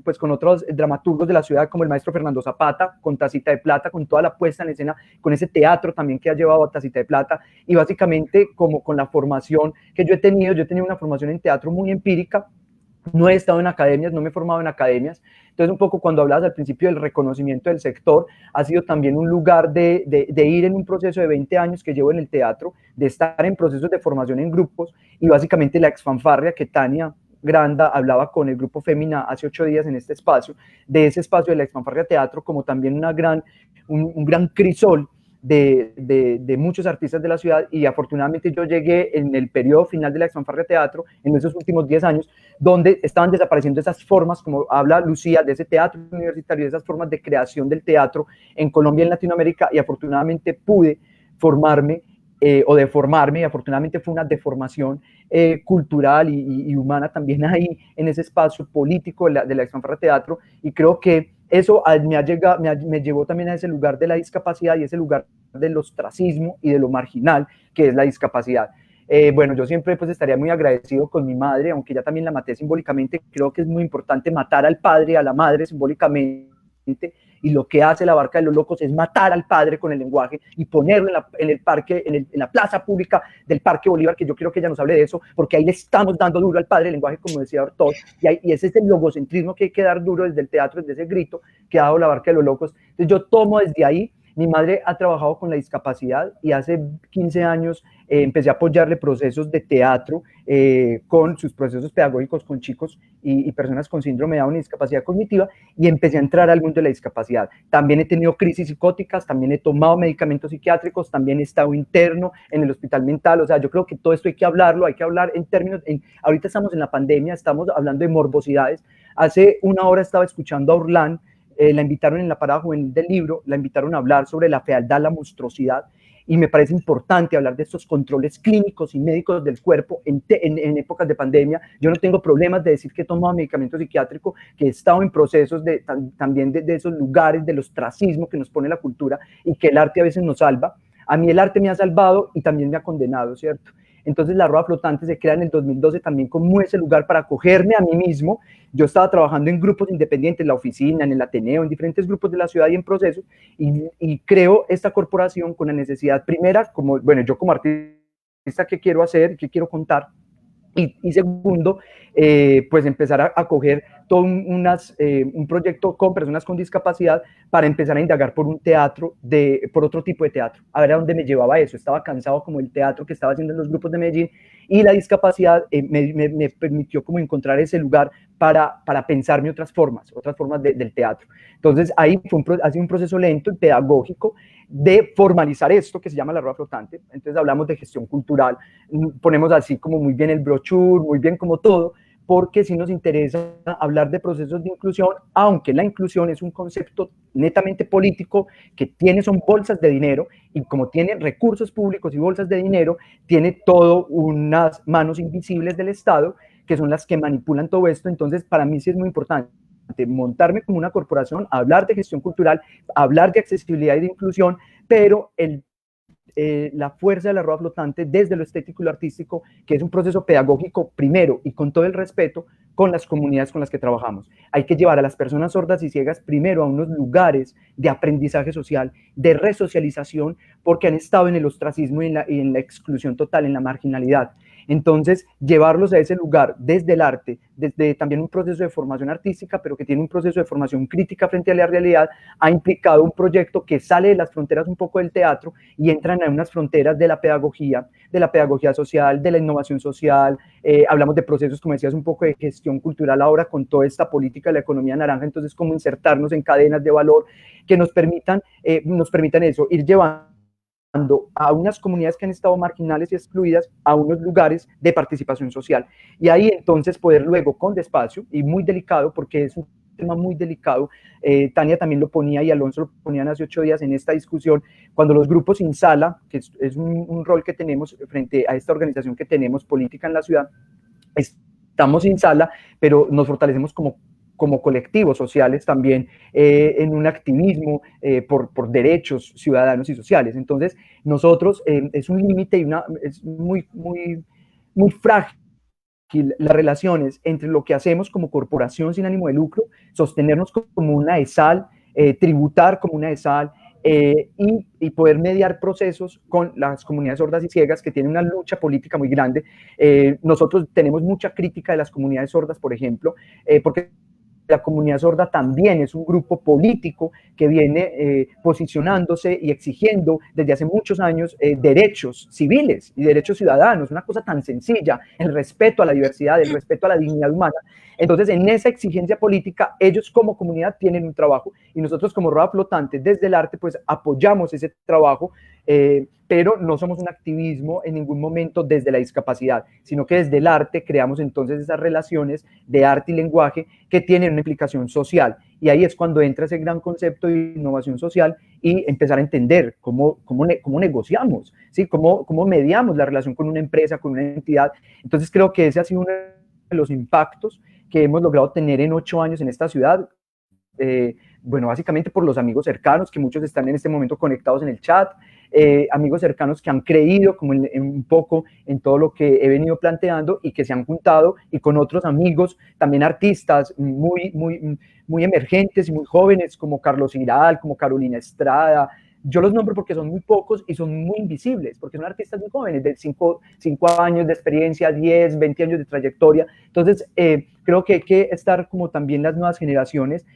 dramaturgos de la ciudad, como el maestro Fernando Zapata, con Tacita de Plata, con toda la puesta en escena, con ese teatro también que ha llevado a Tacita de Plata, y básicamente como con la formación que yo he tenido una formación en teatro muy empírica. No he estado en academias, no me he formado en academias. Entonces, un poco cuando hablabas al principio del reconocimiento del sector, ha sido también un lugar de ir en un proceso de 20 años que llevo en el teatro, de estar en procesos de formación en grupos, y básicamente la exfanfarria que Tania Granda hablaba con el grupo Fémina hace 8 días en este espacio, de ese espacio de la exfanfarria teatro, como también un gran crisol de muchos artistas de la ciudad, y afortunadamente yo llegué en el periodo final de la Exfanfarria Teatro, en esos últimos 10 años, donde estaban desapareciendo esas formas, como habla Lucía, de ese teatro universitario, de esas formas de creación del teatro en Colombia y en Latinoamérica, y afortunadamente pude formarme o deformarme, y afortunadamente fue una deformación cultural y humana también ahí en ese espacio político de la Exfanfarria Teatro, y creo que eso me llevó también a ese lugar de la discapacidad y ese lugar del ostracismo y de lo marginal que es la discapacidad. Bueno, yo siempre pues estaría muy agradecido con mi madre, aunque ya también la maté simbólicamente. Creo que es muy importante matar al padre, a la madre simbólicamente, y lo que hace la Barca de los Locos es matar al padre con el lenguaje y ponerlo en el parque, en la plaza pública del Parque Bolívar, que yo quiero que ella nos hable de eso, porque ahí le estamos dando duro al padre, el lenguaje, como decía Ortol, y ese es el logocentrismo que hay que dar duro desde el teatro, desde ese grito que ha dado la Barca de los Locos. Entonces yo tomo desde ahí. Mi madre ha trabajado con la discapacidad y hace 15 años empecé a apoyarle procesos de teatro con sus procesos pedagógicos con chicos y personas con síndrome de Down y discapacidad cognitiva, y empecé a entrar al mundo de la discapacidad. También he tenido crisis psicóticas, también he tomado medicamentos psiquiátricos, también he estado interno en el hospital mental. O sea, yo creo que todo esto hay que hablarlo, hay que hablar en términos, ahorita estamos en la pandemia, estamos hablando de morbosidades. Hace una hora estaba escuchando a Orlán, la invitaron en la parada juvenil del libro, la invitaron a hablar sobre la fealdad, la monstruosidad, y me parece importante hablar de estos controles clínicos y médicos del cuerpo en épocas de pandemia. Yo no tengo problemas de decir que he tomado medicamento psiquiátrico, que he estado en procesos también de esos lugares del ostracismo que nos pone la cultura, y que el arte a veces nos salva. A mí el arte me ha salvado y también me ha condenado, ¿cierto? Entonces la Arroba Flotante se crea en el 2012 también como ese lugar para acogerme a mí mismo. Yo estaba trabajando en grupos independientes, en la oficina, en el Ateneo, en diferentes grupos de la ciudad y en procesos, y creo esta corporación con la necesidad primera, como, bueno, yo como artista, ¿qué quiero hacer? ¿Qué quiero contar? Y segundo, pues empezar a acoger todo un proyecto con personas con discapacidad para empezar a indagar por un teatro, por otro tipo de teatro, a ver a dónde me llevaba eso. Estaba cansado como el teatro que estaba haciendo en los grupos de Medellín, y la discapacidad me permitió como encontrar ese lugar para pensarme otras formas del teatro. Entonces ahí ha sido un proceso lento y pedagógico de formalizar esto que se llama la Rueda Flotante. Entonces hablamos de gestión cultural, ponemos así como muy bien el brochure, muy bien como todo, porque sí nos interesa hablar de procesos de inclusión, aunque la inclusión es un concepto netamente político que son bolsas de dinero, y como tiene recursos públicos y bolsas de dinero, tiene todo unas manos invisibles del Estado que son las que manipulan todo esto. Entonces para mí sí es muy importante montarme como una corporación, hablar de gestión cultural, hablar de accesibilidad y de inclusión, pero la fuerza de la Rueda Flotante desde lo estético y lo artístico, que es un proceso pedagógico primero y con todo el respeto con las comunidades con las que trabajamos. Hay que llevar a las personas sordas y ciegas primero a unos lugares de aprendizaje social, de resocialización, porque han estado en el ostracismo y en la exclusión total, en la marginalidad. Entonces, llevarlos a ese lugar desde el arte, desde también un proceso de formación artística, pero que tiene un proceso de formación crítica frente a la realidad, ha implicado un proyecto que sale de las fronteras un poco del teatro y entra en unas fronteras de la pedagogía social, de la innovación social. Hablamos de procesos, como decías, un poco de gestión cultural ahora con toda esta política de la economía naranja. Entonces, cómo insertarnos en cadenas de valor que nos permitan eso, ir llevando a unas comunidades que han estado marginales y excluidas a unos lugares de participación social. Y ahí entonces poder luego, con despacio y muy delicado, porque es un tema muy delicado, Tania también lo ponía y Alonso lo ponían hace 8 días en esta discusión, cuando los grupos Insala, que es un rol que tenemos frente a esta organización que tenemos política en la ciudad, estamos Insala, pero nos fortalecemos como colectivos sociales también en un activismo por derechos ciudadanos y sociales. Entonces, nosotros es un límite y es muy, muy, muy frágil las relaciones entre lo que hacemos como corporación sin ánimo de lucro, sostenernos como una ESAL, tributar como una ESAL, y poder mediar procesos con las comunidades sordas y ciegas que tienen una lucha política muy grande. Nosotros tenemos mucha crítica de las comunidades sordas, por ejemplo, porque la comunidad sorda también es un grupo político que viene posicionándose y exigiendo desde hace muchos años derechos civiles y derechos ciudadanos, una cosa tan sencilla, el respeto a la diversidad, el respeto a la dignidad humana. Entonces, en esa exigencia política, ellos como comunidad tienen un trabajo y nosotros como Rueda Flotante, desde el arte, pues apoyamos ese trabajo, pero no somos un activismo en ningún momento desde la discapacidad, sino que desde el arte creamos entonces esas relaciones de arte y lenguaje que tienen una implicación social. Y ahí es cuando entra ese gran concepto de innovación social y empezar a entender cómo negociamos, ¿sí? Cómo mediamos la relación con una empresa, con una entidad. Entonces creo que ese ha sido uno de los impactos que hemos logrado tener en 8 años en esta ciudad. Bueno, básicamente por los amigos cercanos, que muchos están en este momento conectados en el chat, amigos cercanos que han creído como un poco en todo lo que he venido planteando y que se han juntado y con otros amigos, también artistas muy emergentes y muy jóvenes como Carlos Iral, como Carolina Estrada. Yo los nombro porque son muy pocos y son muy invisibles, porque son artistas muy jóvenes, de 5 años de experiencia, 10, 20 años de trayectoria. Entonces, creo que hay que estar como también las nuevas generaciones.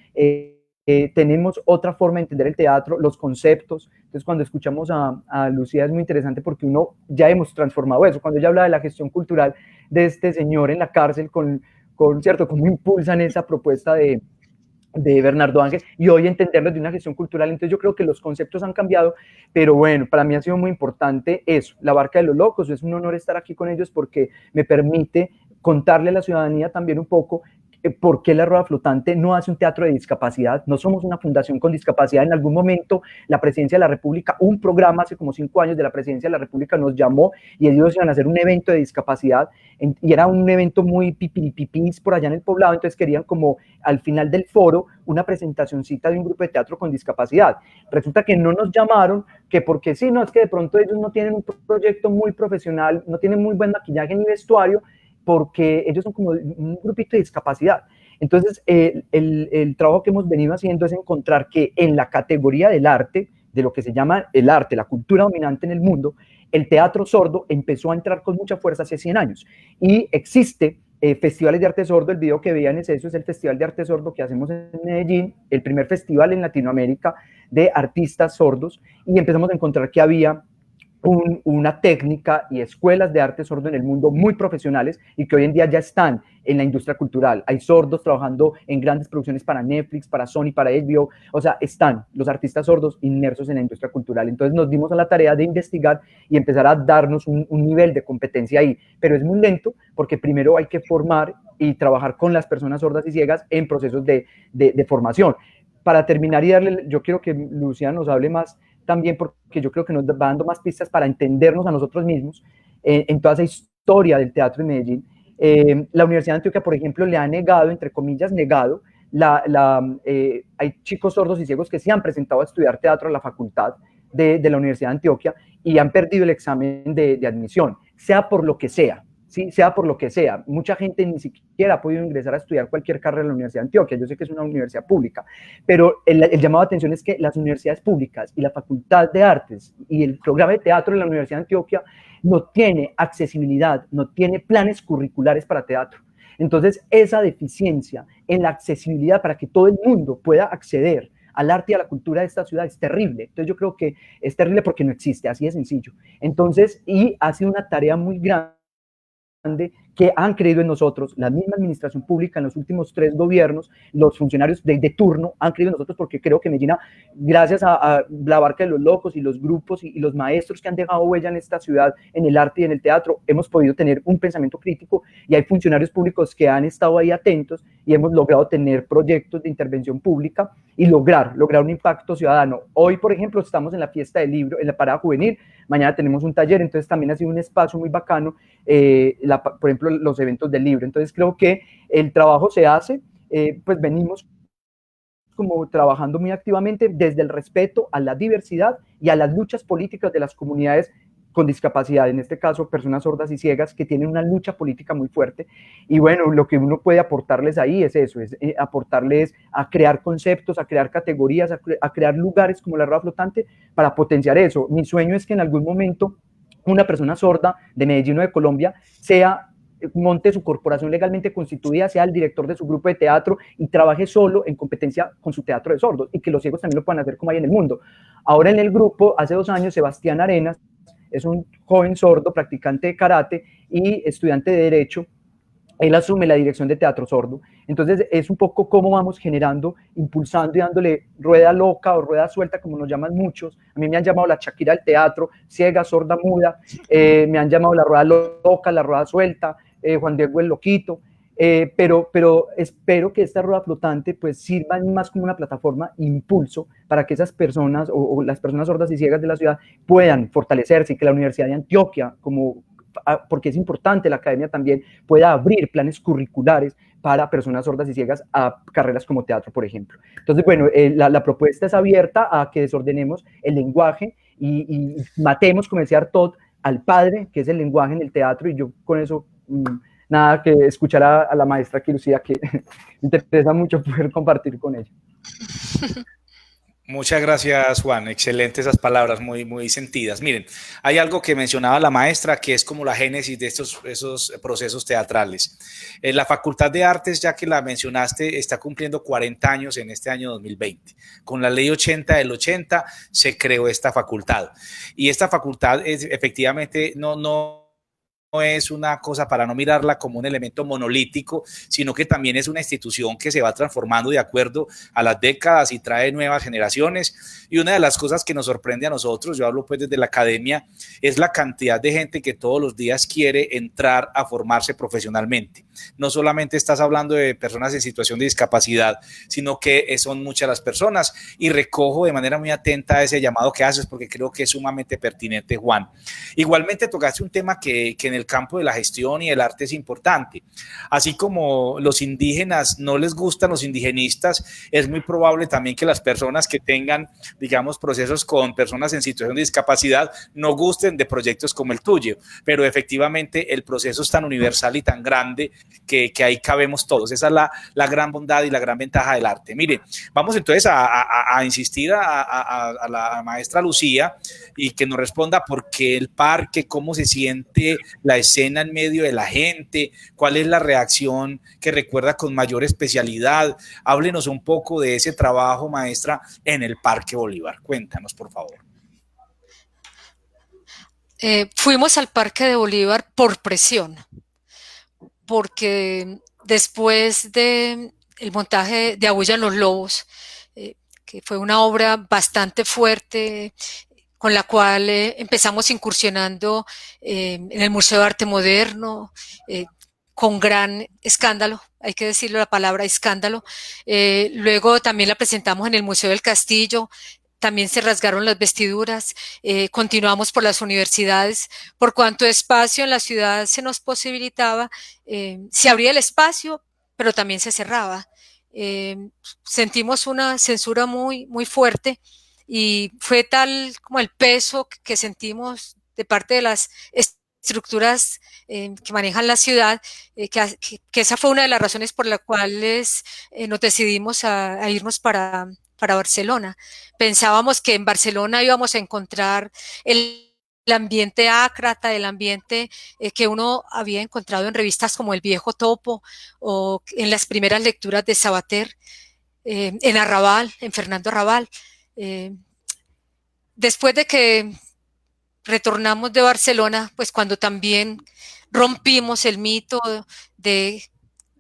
Tenemos otra forma de entender el teatro, los conceptos. Entonces, cuando escuchamos a Lucía es muy interesante porque ya hemos transformado eso. Cuando ella habla de la gestión cultural de este señor en la cárcel, ¿cierto? Cómo impulsan esa propuesta de Bernardo Ángel, y hoy entenderlo de una gestión cultural. Entonces yo creo que los conceptos han cambiado, pero bueno, para mí ha sido muy importante eso, La Barca de los Locos. Es un honor estar aquí con ellos porque me permite contarle a la ciudadanía también un poco por qué la Rueda Flotante no hace un teatro de discapacidad. No somos una fundación con discapacidad. En algún momento la Presidencia de la República, un programa hace como 5 años de la Presidencia de la República nos llamó y ellos iban a hacer un evento de discapacidad y era un evento muy pipiripipis por allá en el poblado. Entonces querían como al final del foro una presentacioncita de un grupo de teatro con discapacidad. Resulta que no nos llamaron, que porque sí, no, es que de pronto ellos no tienen un proyecto muy profesional, no tienen muy buen maquillaje ni vestuario, porque ellos son como un grupito de discapacidad. Entonces, el trabajo que hemos venido haciendo es encontrar que en la categoría del arte, de lo que se llama el arte, la cultura dominante en el mundo, el teatro sordo empezó a entrar con mucha fuerza hace 100 años. Y existe festivales de arte sordo. El video que veían es eso, es el Festival de Arte Sordo que hacemos en Medellín, el primer festival en Latinoamérica de artistas sordos, y empezamos a encontrar que había una técnica y escuelas de arte sordo en el mundo muy profesionales y que hoy en día ya están en la industria cultural. Hay sordos trabajando en grandes producciones para Netflix, para Sony, para HBO. O sea, están los artistas sordos inmersos en la industria cultural. Entonces nos dimos a la tarea de investigar y empezar a darnos un nivel de competencia ahí. Pero es muy lento porque primero hay que formar y trabajar con las personas sordas y ciegas en procesos de formación. Para terminar y darle, yo quiero que Lucía nos hable más también, porque yo creo que nos va dando más pistas para entendernos a nosotros mismos en toda esa historia del teatro en Medellín. La Universidad de Antioquia, por ejemplo, le ha negado, entre comillas, negado, hay chicos sordos y ciegos que se han presentado a estudiar teatro a la facultad de la Universidad de Antioquia y han perdido el examen de admisión, sea por lo que sea. Sí, sea por lo que sea. Mucha gente ni siquiera ha podido ingresar a estudiar cualquier carrera en la Universidad de Antioquia. Yo sé que es una universidad pública, pero el llamado de atención es que las universidades públicas y la Facultad de Artes y el programa de teatro de la Universidad de Antioquia no tiene accesibilidad, no tiene planes curriculares para teatro. Entonces, esa deficiencia en la accesibilidad para que todo el mundo pueda acceder al arte y a la cultura de esta ciudad es terrible. Entonces yo creo que es terrible porque no existe, así de sencillo. Entonces, y ha sido una tarea muy grande que han creído en nosotros, la misma administración pública en los últimos 3 gobiernos, los funcionarios de turno han creído en nosotros, porque creo que Medellín, gracias a La Barca de los Locos y los grupos y los maestros que han dejado huella en esta ciudad, en el arte y en el teatro, hemos podido tener un pensamiento crítico y hay funcionarios públicos que han estado ahí atentos y hemos logrado tener proyectos de intervención pública y lograr un impacto ciudadano. Hoy, por ejemplo, estamos en la fiesta del libro, en la parada juvenil, mañana tenemos un taller, entonces también ha sido un espacio muy bacano, por ejemplo, los eventos del libro. Entonces creo que el trabajo se hace, pues venimos como trabajando muy activamente desde el respeto a la diversidad y a las luchas políticas de las comunidades con discapacidad, en este caso personas sordas y ciegas, que tienen una lucha política muy fuerte. Y bueno, lo que uno puede aportarles ahí es eso, es aportarles a crear conceptos, a crear categorías, a crear lugares como la Rueda Flotante para potenciar eso. Mi sueño es que en algún momento una persona sorda de Medellín o de Colombia sea monte su corporación legalmente constituida, sea el director de su grupo de teatro y trabaje solo en competencia con su teatro de sordos, y que los ciegos también lo puedan hacer como hay en el mundo. Ahora en el grupo, hace 2 años, Sebastián Arenas es un joven sordo, practicante de karate y estudiante de Derecho. Él asume la dirección de Teatro Sordo. Entonces es un poco cómo vamos generando, impulsando y dándole rueda loca o rueda suelta, como nos llaman muchos. A mí me han llamado la Shakira del teatro, ciega, sorda, muda. Me han llamado la rueda loca, la rueda suelta, Juan Diego el Loquito. Pero espero que esta rueda flotante pues sirva más como una plataforma, impulso, para que esas personas o las personas sordas y ciegas de la ciudad puedan fortalecerse, y que la Universidad de Antioquia, porque es importante, la academia también pueda abrir planes curriculares para personas sordas y ciegas a carreras como teatro, por ejemplo. Entonces, bueno, la propuesta es abierta a que desordenemos el lenguaje y matemos, como decía Artaud, al padre, que es el lenguaje en el teatro, y yo con eso, nada, que escuchar a la maestra aquí, Lucía, que me interesa mucho poder compartir con ella. Muchas gracias, Juan. Excelentes esas palabras, muy, muy sentidas. Miren, hay algo que mencionaba la maestra que es como la génesis de esos procesos teatrales. La Facultad de Artes, ya que la mencionaste, está cumpliendo 40 años en este año 2020. Con la ley 80 del 80 se creó esta facultad. Y esta facultad efectivamente no es una cosa para no mirarla como un elemento monolítico, sino que también es una institución que se va transformando de acuerdo a las décadas y trae nuevas generaciones. Y una de las cosas que nos sorprende a nosotros, yo hablo pues desde la academia, es la cantidad de gente que todos los días quiere entrar a formarse profesionalmente. No solamente estás hablando de personas en situación de discapacidad, sino que son muchas las personas, y recojo de manera muy atenta ese llamado que haces porque creo que es sumamente pertinente, Juan. Igualmente tocaste un tema que en el campo de la gestión y el arte es importante. Así como los indígenas no les gustan los indigenistas, es muy probable también que las personas que tengan, digamos, procesos con personas en situación de discapacidad no gusten de proyectos como el tuyo, pero efectivamente el proceso es tan universal y tan grande que ahí cabemos todos. Esa es la gran bondad y la gran ventaja del arte. Mire, vamos entonces a insistir a la maestra Lucía y que nos responda por qué el parque, cómo se siente la escena en medio de la gente, cuál es la reacción que recuerda con mayor especialidad. Háblenos un poco de ese trabajo, maestra, en el Parque Bolívar. Cuéntanos, por favor. Fuimos al Parque de Bolívar por presión, porque después de el montaje de Aúllan los Lobos, que fue una obra bastante fuerte, con la cual empezamos incursionando en el Museo de Arte Moderno, con gran escándalo, hay que decirlo la palabra escándalo. Luego también la presentamos en el Museo del Castillo, también se rasgaron las vestiduras. Continuamos por las universidades, por cuanto espacio en la ciudad se nos posibilitaba, se abría el espacio, pero también se cerraba. Sentimos una censura muy, muy fuerte, y fue tal como el peso que sentimos de parte de las estructuras que manejan la ciudad, que esa fue una de las razones por las cuales nos decidimos a irnos para Barcelona. Pensábamos que en Barcelona íbamos a encontrar el ambiente ácrata, el ambiente que uno había encontrado en revistas como El Viejo Topo o en las primeras lecturas de Sabater, en Arrabal, en Fernando Arrabal. Después de que retornamos de Barcelona, pues cuando también rompimos el mito de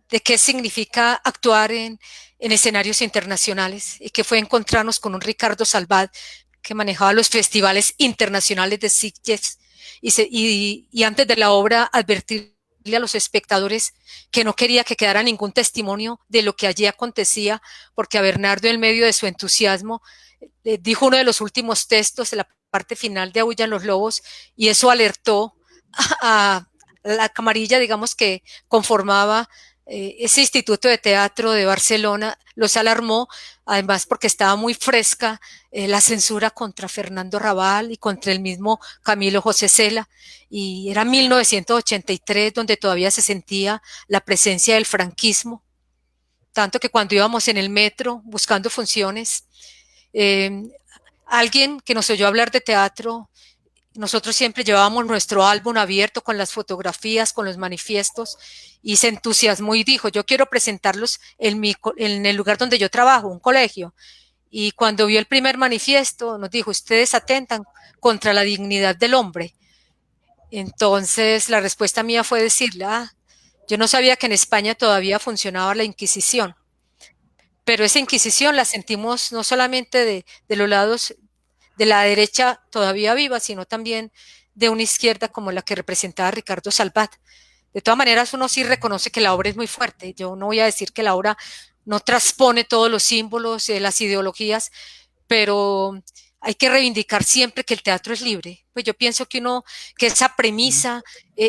qué significa actuar en escenarios internacionales, y que fue encontrarnos con un Ricardo Salvat que manejaba los festivales internacionales de Sitges, y antes de la obra advertirle a los espectadores que no quería que quedara ningún testimonio de lo que allí acontecía, porque a Bernardo, en medio de su entusiasmo, dijo uno de los últimos textos de la parte final de Aúllan los Lobos, y eso alertó a la camarilla, digamos, que conformaba ese Instituto de Teatro de Barcelona. Los alarmó, además porque estaba muy fresca la censura contra Fernando Arrabal y contra el mismo Camilo José Cela, y era 1983 donde todavía se sentía la presencia del franquismo, tanto que cuando íbamos en el metro buscando funciones, alguien que nos oyó hablar de teatro nosotros siempre llevábamos nuestro álbum abierto con las fotografías, con los manifiestos, y se entusiasmó y dijo, yo quiero presentarlos en el lugar donde yo trabajo, un colegio. Y cuando vio el primer manifiesto, nos dijo, ustedes atentan contra la dignidad del hombre. Entonces, la respuesta mía fue decirle, yo no sabía que en España todavía funcionaba la Inquisición, pero esa Inquisición la sentimos no solamente de los lados de la derecha todavía viva, sino también de una izquierda como la que representaba Ricardo Salvat. De todas maneras, uno sí reconoce que la obra es muy fuerte. Yo no voy a decir que la obra no transpone todos los símbolos, las ideologías, pero hay que reivindicar siempre que el teatro es libre. Pues yo pienso que esa premisa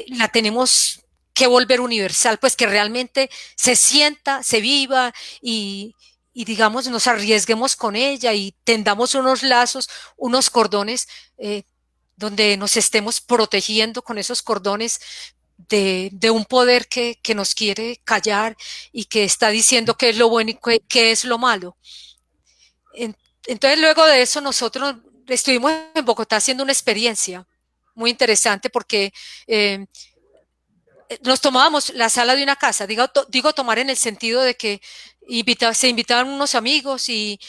la tenemos que volver universal, pues que realmente se sienta, se viva y digamos nos arriesguemos con ella y tendamos unos lazos, unos cordones donde nos estemos protegiendo con esos cordones de un poder que nos quiere callar y que está diciendo qué es lo bueno y qué es lo malo. Entonces luego de eso nosotros estuvimos en Bogotá haciendo una experiencia muy interesante porque nos tomábamos la sala de una casa, digo tomar en el sentido de que se invitaban unos amigos y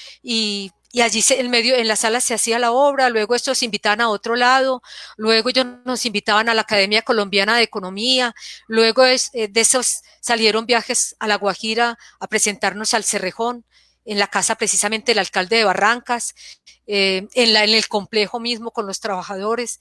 allí en la sala se hacía la obra, luego estos se invitaban a otro lado, luego ellos nos invitaban a la Academia Colombiana de Economía, luego de esos salieron viajes a La Guajira a presentarnos al Cerrejón, en la casa precisamente del alcalde de Barrancas, en el complejo mismo con los trabajadores.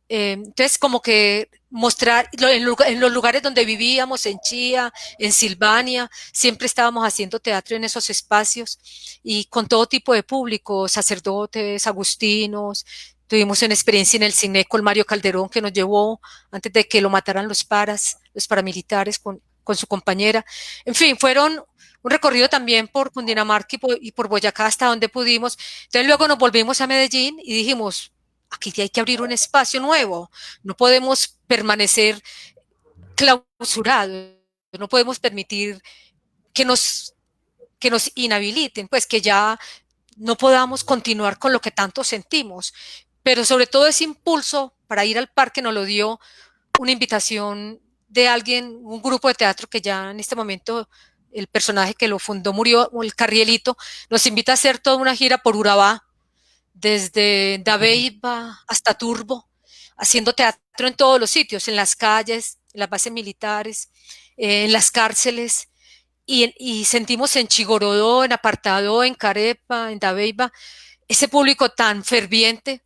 Entonces, como que mostrar en los lugares donde vivíamos, en Chía, en Silvania, siempre estábamos haciendo teatro en esos espacios y con todo tipo de público, sacerdotes, agustinos. Tuvimos una experiencia en el cine con Mario Calderón que nos llevó antes de que lo mataran los paramilitares con su compañera. En fin, fueron un recorrido también por Cundinamarca y por Boyacá hasta donde pudimos. Entonces luego nos volvimos a Medellín y dijimos, aquí hay que abrir un espacio nuevo, no podemos permanecer clausurados, no podemos permitir que nos inhabiliten, pues que ya no podamos continuar con lo que tanto sentimos. Pero sobre todo ese impulso para ir al parque nos lo dio una invitación de alguien, un grupo de teatro que ya en este momento el personaje que lo fundó murió, el Carrielito, nos invita a hacer toda una gira por Urabá, desde Dabeiba hasta Turbo, haciendo teatro en todos los sitios, en las calles, en las bases militares, en las cárceles, y sentimos en Chigorodó, en Apartadó, en Carepa, en Dabeiba, ese público tan ferviente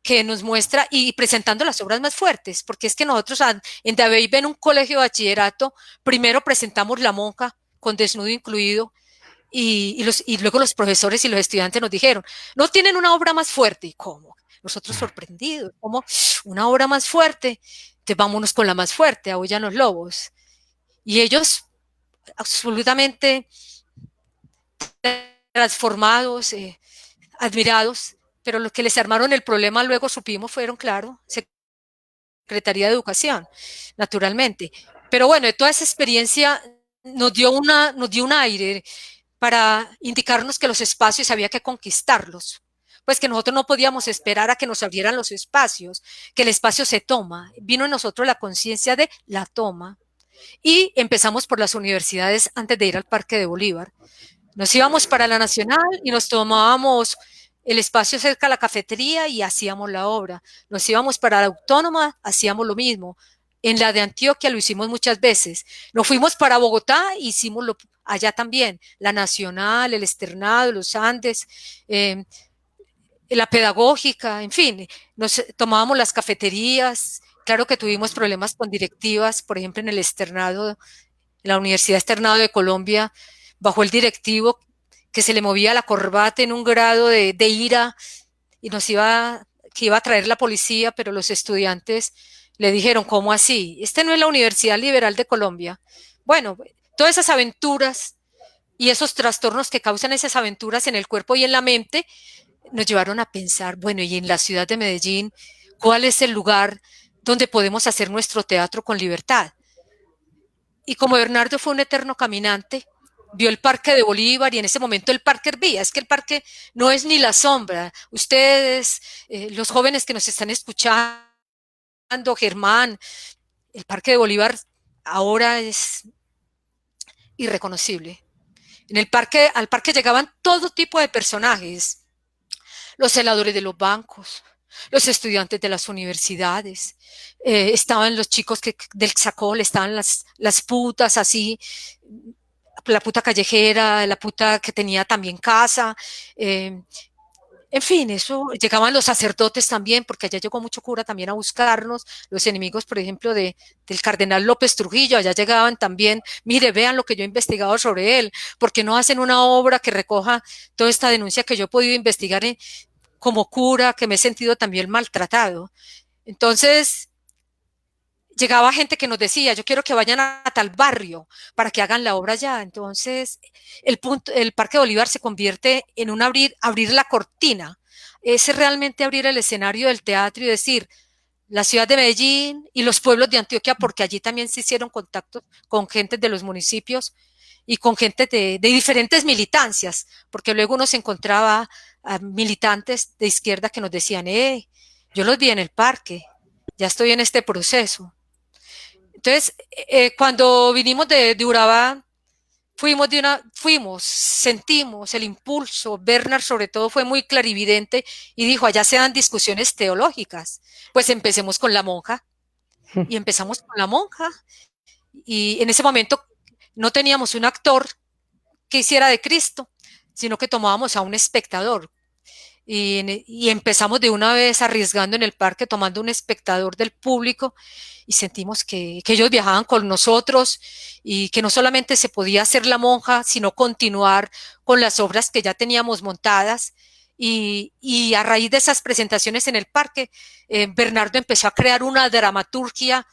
que nos muestra y presentando las obras más fuertes, porque es que nosotros en Dabeiba, en un colegio de bachillerato, primero presentamos La Monja, con desnudo incluido, y luego los profesores y los estudiantes nos dijeron, no tienen una obra más fuerte. ¿Y cómo? Nosotros sorprendidos, ¿cómo? Una obra más fuerte. Entonces vámonos con la más fuerte, Aúllan los lobos. Y ellos absolutamente transformados, admirados, pero los que les armaron el problema luego supimos fueron, claro, Secretaría de Educación, naturalmente. Pero bueno, toda esa experiencia nos dio un aire para indicarnos que los espacios había que conquistarlos, pues que nosotros no podíamos esperar a que nos abrieran los espacios, que el espacio se toma. Vino en nosotros la conciencia de la toma y empezamos por las universidades antes de ir al Parque de Bolívar. Nos íbamos para la Nacional y nos tomábamos el espacio cerca de la cafetería y hacíamos la obra. Nos íbamos para la Autónoma, hacíamos lo mismo. En la de Antioquia lo hicimos muchas veces. Nos fuimos para Bogotá, hicimos allá también, la Nacional, el Externado, los Andes, la Pedagógica, en fin, nos tomábamos las cafeterías. Claro que tuvimos problemas con directivas, por ejemplo, en el Externado, en la Universidad Externado de Colombia, bajo el directivo que se le movía la corbata en un grado de ira y que iba a traer la policía, pero los estudiantes le dijeron, ¿cómo así? No es la Universidad Liberal de Colombia. Bueno, todas esas aventuras y esos trastornos que causan esas aventuras en el cuerpo y en la mente nos llevaron a pensar, bueno, y en la ciudad de Medellín, ¿cuál es el lugar donde podemos hacer nuestro teatro con libertad? Y como Bernardo fue un eterno caminante, vio el Parque de Bolívar y en ese momento el parque hervía. Es que el parque no es ni la sombra. Ustedes, los jóvenes que nos están escuchando, Germán, el Parque de Bolívar ahora es irreconocible. Al parque llegaban todo tipo de personajes, los celadores de los bancos, los estudiantes de las universidades, estaban los chicos del Xacol, estaban las putas así, la puta callejera, la puta que tenía también casa, en fin, eso, llegaban los sacerdotes también, porque allá llegó mucho cura también a buscarnos, los enemigos, por ejemplo, del cardenal López Trujillo, allá llegaban también, mire, vean lo que yo he investigado sobre él, porque no hacen una obra que recoja toda esta denuncia que yo he podido investigar como cura, que me he sentido también maltratado. Entonces, llegaba gente que nos decía, yo quiero que vayan a tal barrio para que hagan la obra allá. Entonces, el Parque Bolívar se convierte en un abrir la cortina. Es realmente abrir el escenario del teatro y decir, la ciudad de Medellín y los pueblos de Antioquia, porque allí también se hicieron contactos con gente de los municipios y con gente de diferentes militancias, porque luego uno se encontraba a militantes de izquierda que nos decían, yo los vi en el parque, ya estoy en este proceso. Entonces, cuando vinimos de Urabá, sentimos el impulso. Bernard, sobre todo, fue muy clarividente y dijo: allá se dan discusiones teológicas. Pues empecemos con la monja. Y empezamos con la monja. Y en ese momento no teníamos un actor que hiciera de Cristo, sino que tomábamos a un espectador. Y empezamos de una vez arriesgando en el parque, tomando un espectador del público, y sentimos que ellos viajaban con nosotros y que no solamente se podía hacer la monja, sino continuar con las obras que ya teníamos montadas. Y a raíz de esas presentaciones en el parque, Bernardo empezó a crear una dramaturgia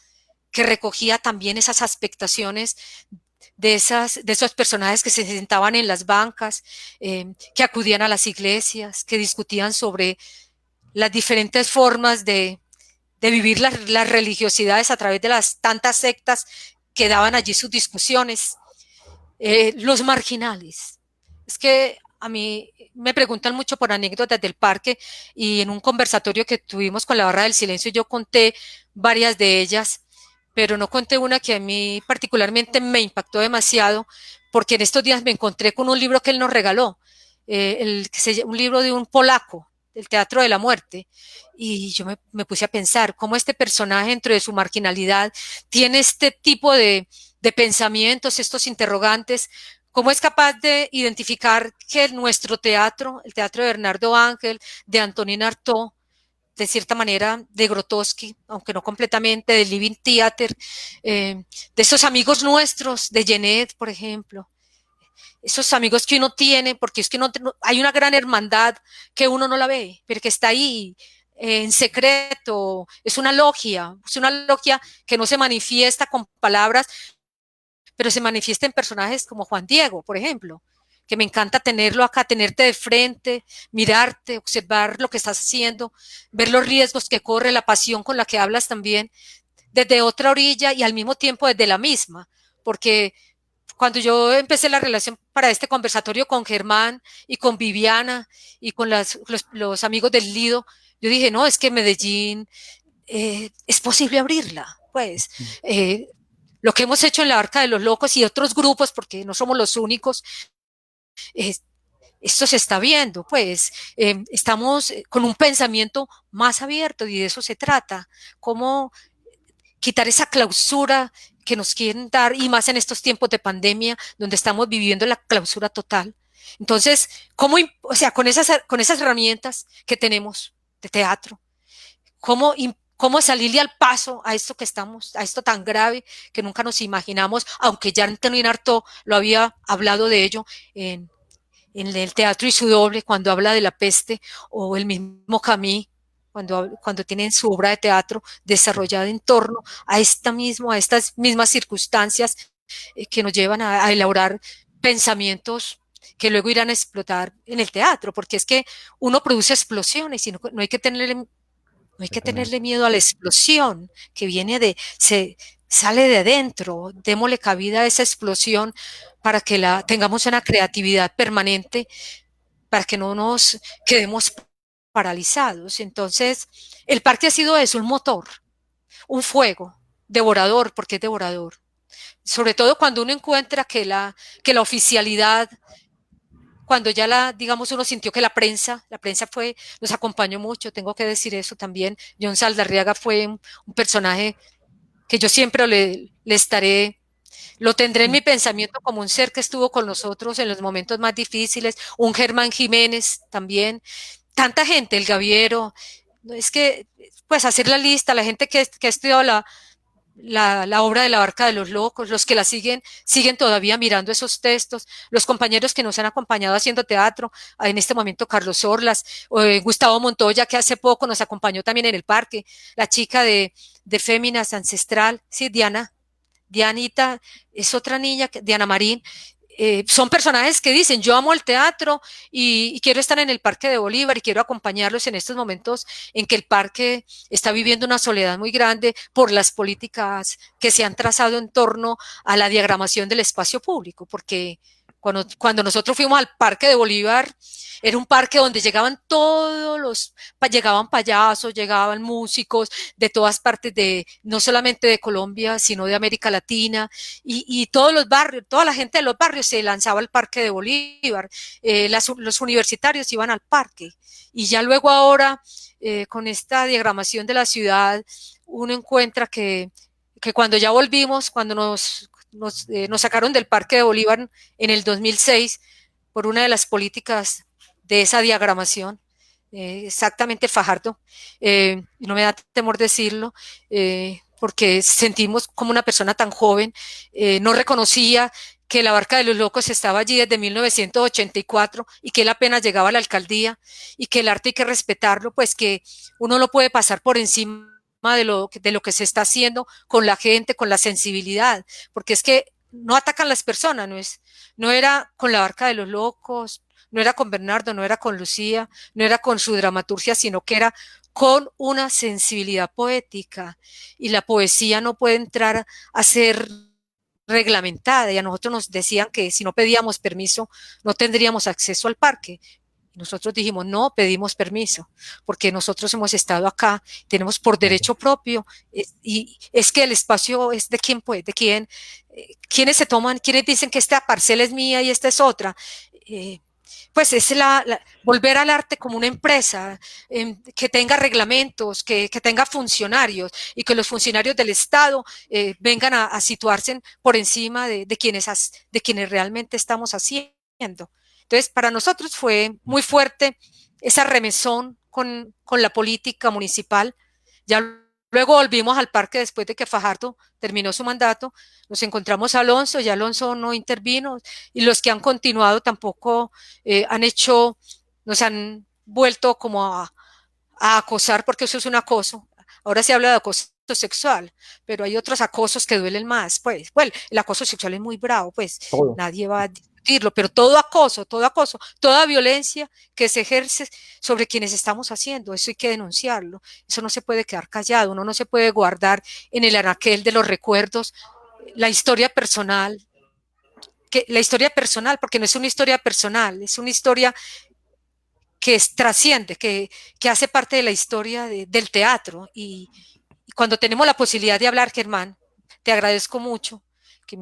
que recogía también esas expectaciones de esos personajes que se sentaban en las bancas, que acudían a las iglesias, que discutían sobre las diferentes formas de vivir las religiosidades a través de las tantas sectas que daban allí sus discusiones. Los marginales. Es que a mí me preguntan mucho por anécdotas del parque, y en un conversatorio que tuvimos con la Barra del Silencio yo conté varias de ellas, pero no conté una que a mí particularmente me impactó demasiado, porque en estos días me encontré con un libro que él nos regaló, un libro de un polaco, del Teatro de la Muerte, y yo me puse a pensar cómo este personaje, dentro de su marginalidad, tiene este tipo de pensamientos, estos interrogantes, cómo es capaz de identificar que nuestro teatro, el teatro de Bernardo Ángel, de Antonin Artaud, de cierta manera de Grotowski, aunque no completamente, de Living Theater, de esos amigos nuestros, de Genet, por ejemplo, esos amigos que uno tiene, porque es que hay una gran hermandad que uno no la ve, pero que está ahí en secreto, es una logia que no se manifiesta con palabras, pero se manifiesta en personajes como Juan Diego, por ejemplo, que me encanta tenerlo acá, tenerte de frente, mirarte, observar lo que estás haciendo, ver los riesgos que corre, la pasión con la que hablas también, desde otra orilla y al mismo tiempo desde la misma, porque cuando yo empecé la relación para este conversatorio con Germán y con Viviana y con los amigos del Lido, yo dije, no, es que Medellín es posible abrirla, pues. Lo que hemos hecho en la Barca de los Locos y otros grupos, porque no somos los únicos, esto se está viendo, pues estamos con un pensamiento más abierto, y de eso se trata, cómo quitar esa clausura que nos quieren dar, y más en estos tiempos de pandemia, donde estamos viviendo la clausura total. Entonces, con esas herramientas que tenemos de teatro, cómo salirle al paso a esto a esto tan grave que nunca nos imaginamos, aunque ya Antonin Artaud lo había hablado de ello en el Teatro y su doble, cuando habla de la peste, o el mismo Camus, cuando tienen su obra de teatro desarrollada en torno a estas mismas circunstancias que nos llevan a elaborar pensamientos que luego irán a explotar en el teatro, porque es que uno produce explosiones y no hay que tenerle miedo a la explosión que sale de adentro. Démosle cabida a esa explosión para que tengamos una creatividad permanente, para que no nos quedemos paralizados. Entonces, el parque ha sido eso, un motor. un fuego devorador, porque es devorador. Sobre todo cuando uno encuentra que la oficialidad, cuando ya digamos, uno sintió que la prensa nos acompañó mucho, tengo que decir eso también. John Saldarriaga fue un personaje que yo siempre lo tendré en mi pensamiento como un ser que estuvo con nosotros en los momentos más difíciles, un Germán Jiménez también, tanta gente, el Gaviero, es que, pues hacer la lista, la gente que ha estudiado la obra de la Barca de los Locos, los que la siguen todavía mirando esos textos, los compañeros que nos han acompañado haciendo teatro, en este momento Carlos Orlas, Gustavo Montoya, que hace poco nos acompañó también en el parque, la chica de Féminas Ancestral, sí, Dianita, es otra niña, Diana Marín, son personajes que dicen, yo amo el teatro y quiero estar en el Parque de Bolívar y quiero acompañarlos en estos momentos en que el parque está viviendo una soledad muy grande por las políticas que se han trazado en torno a la diagramación del espacio público, porque cuando nosotros fuimos al Parque de Bolívar, era un parque donde llegaban llegaban payasos, llegaban músicos de todas partes no solamente de Colombia, sino de América Latina, y todos los barrios, toda la gente de los barrios se lanzaba al Parque de Bolívar, los universitarios iban al parque, y ya luego ahora, con esta diagramación de la ciudad, uno encuentra que cuando ya volvimos, cuando nos sacaron del Parque de Bolívar en el 2006 por una de las políticas de esa diagramación, exactamente Fajardo, no me da temor decirlo, porque sentimos como una persona tan joven no reconocía que la Barca de los Locos estaba allí desde 1984 y que él apenas llegaba a la alcaldía y que el arte hay que respetarlo, pues que uno no puede pasar por encima de lo que se está haciendo con la gente, con la sensibilidad, porque es que no atacan las personas, no era con la Barca de los Locos, no era con Bernardo, no era con Lucía, no era con su dramaturgia, sino que era con una sensibilidad poética, y la poesía no puede entrar a ser reglamentada, y a nosotros nos decían que si no pedíamos permiso no tendríamos acceso al parque. Nosotros dijimos, no, pedimos permiso, porque nosotros hemos estado acá, tenemos por derecho propio, y es que el espacio es de quién, pues, de quién, quienes se toman, quienes dicen que esta parcela es mía y esta es otra, pues es volver al arte como una empresa, que tenga reglamentos, que tenga funcionarios, y que los funcionarios del Estado vengan a situarse por encima de quienes realmente estamos haciendo. Entonces, para nosotros fue muy fuerte esa remesón con la política municipal. Ya luego volvimos al parque después de que Fajardo terminó su mandato, nos encontramos a Alonso, y Alonso no intervino, y los que han continuado tampoco nos han vuelto como a acosar, porque eso es un acoso. Ahora se habla de acoso sexual, pero hay otros acosos que duelen más, pues. Bueno, el acoso sexual es muy bravo, pues nadie va a discutirlo, pero todo acoso, toda violencia que se ejerce sobre quienes estamos haciendo, eso hay que denunciarlo, eso no se puede quedar callado, uno no se puede guardar en el anaquel de los recuerdos la historia personal, porque no es una historia personal, es una historia que trasciende, que hace parte de la historia del teatro. Y cuando tenemos la posibilidad de hablar, Germán, te agradezco mucho que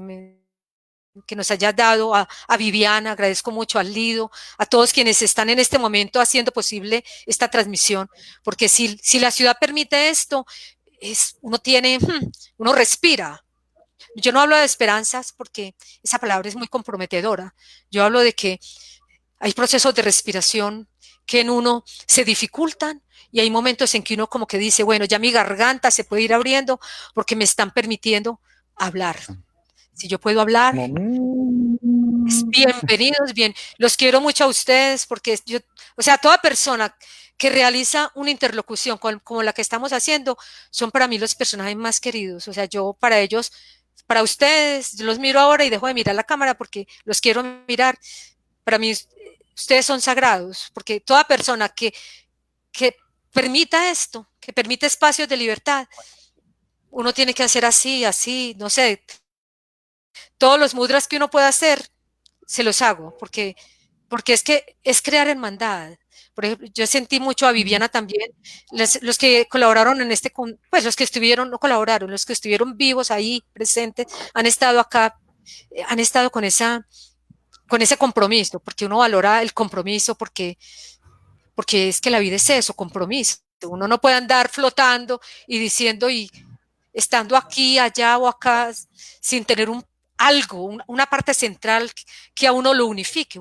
nos hayas dado a Viviana, agradezco mucho al Lido, a todos quienes están en este momento haciendo posible esta transmisión, porque si la ciudad permite esto, uno respira. Yo no hablo de esperanzas porque esa palabra es muy comprometedora. Yo hablo de que hay procesos de respiración que en uno se dificultan, y hay momentos en que uno como que dice, bueno, ya mi garganta se puede ir abriendo porque me están permitiendo hablar. Si yo puedo hablar, bienvenidos, bien. Los quiero mucho a ustedes porque toda persona que realiza una interlocución como la que estamos haciendo, son para mí los personajes más queridos. O sea, yo para ellos, para ustedes, yo los miro ahora y dejo de mirar la cámara porque los quiero mirar. Para mí, ustedes son sagrados, porque toda persona que permita esto, que permita espacios de libertad, uno tiene que hacer así, no sé, todos los mudras que uno pueda hacer, se los hago, porque es que es crear hermandad, Por ejemplo, yo sentí mucho a Viviana también, los que colaboraron en pues los que estuvieron, no colaboraron, los que estuvieron vivos ahí, presentes, han estado acá, han estado con ese compromiso, porque uno valora el compromiso, porque es que la vida es eso, compromiso. Uno no puede andar flotando y diciendo y estando aquí, allá o acá, sin tener una parte central que a uno lo unifique.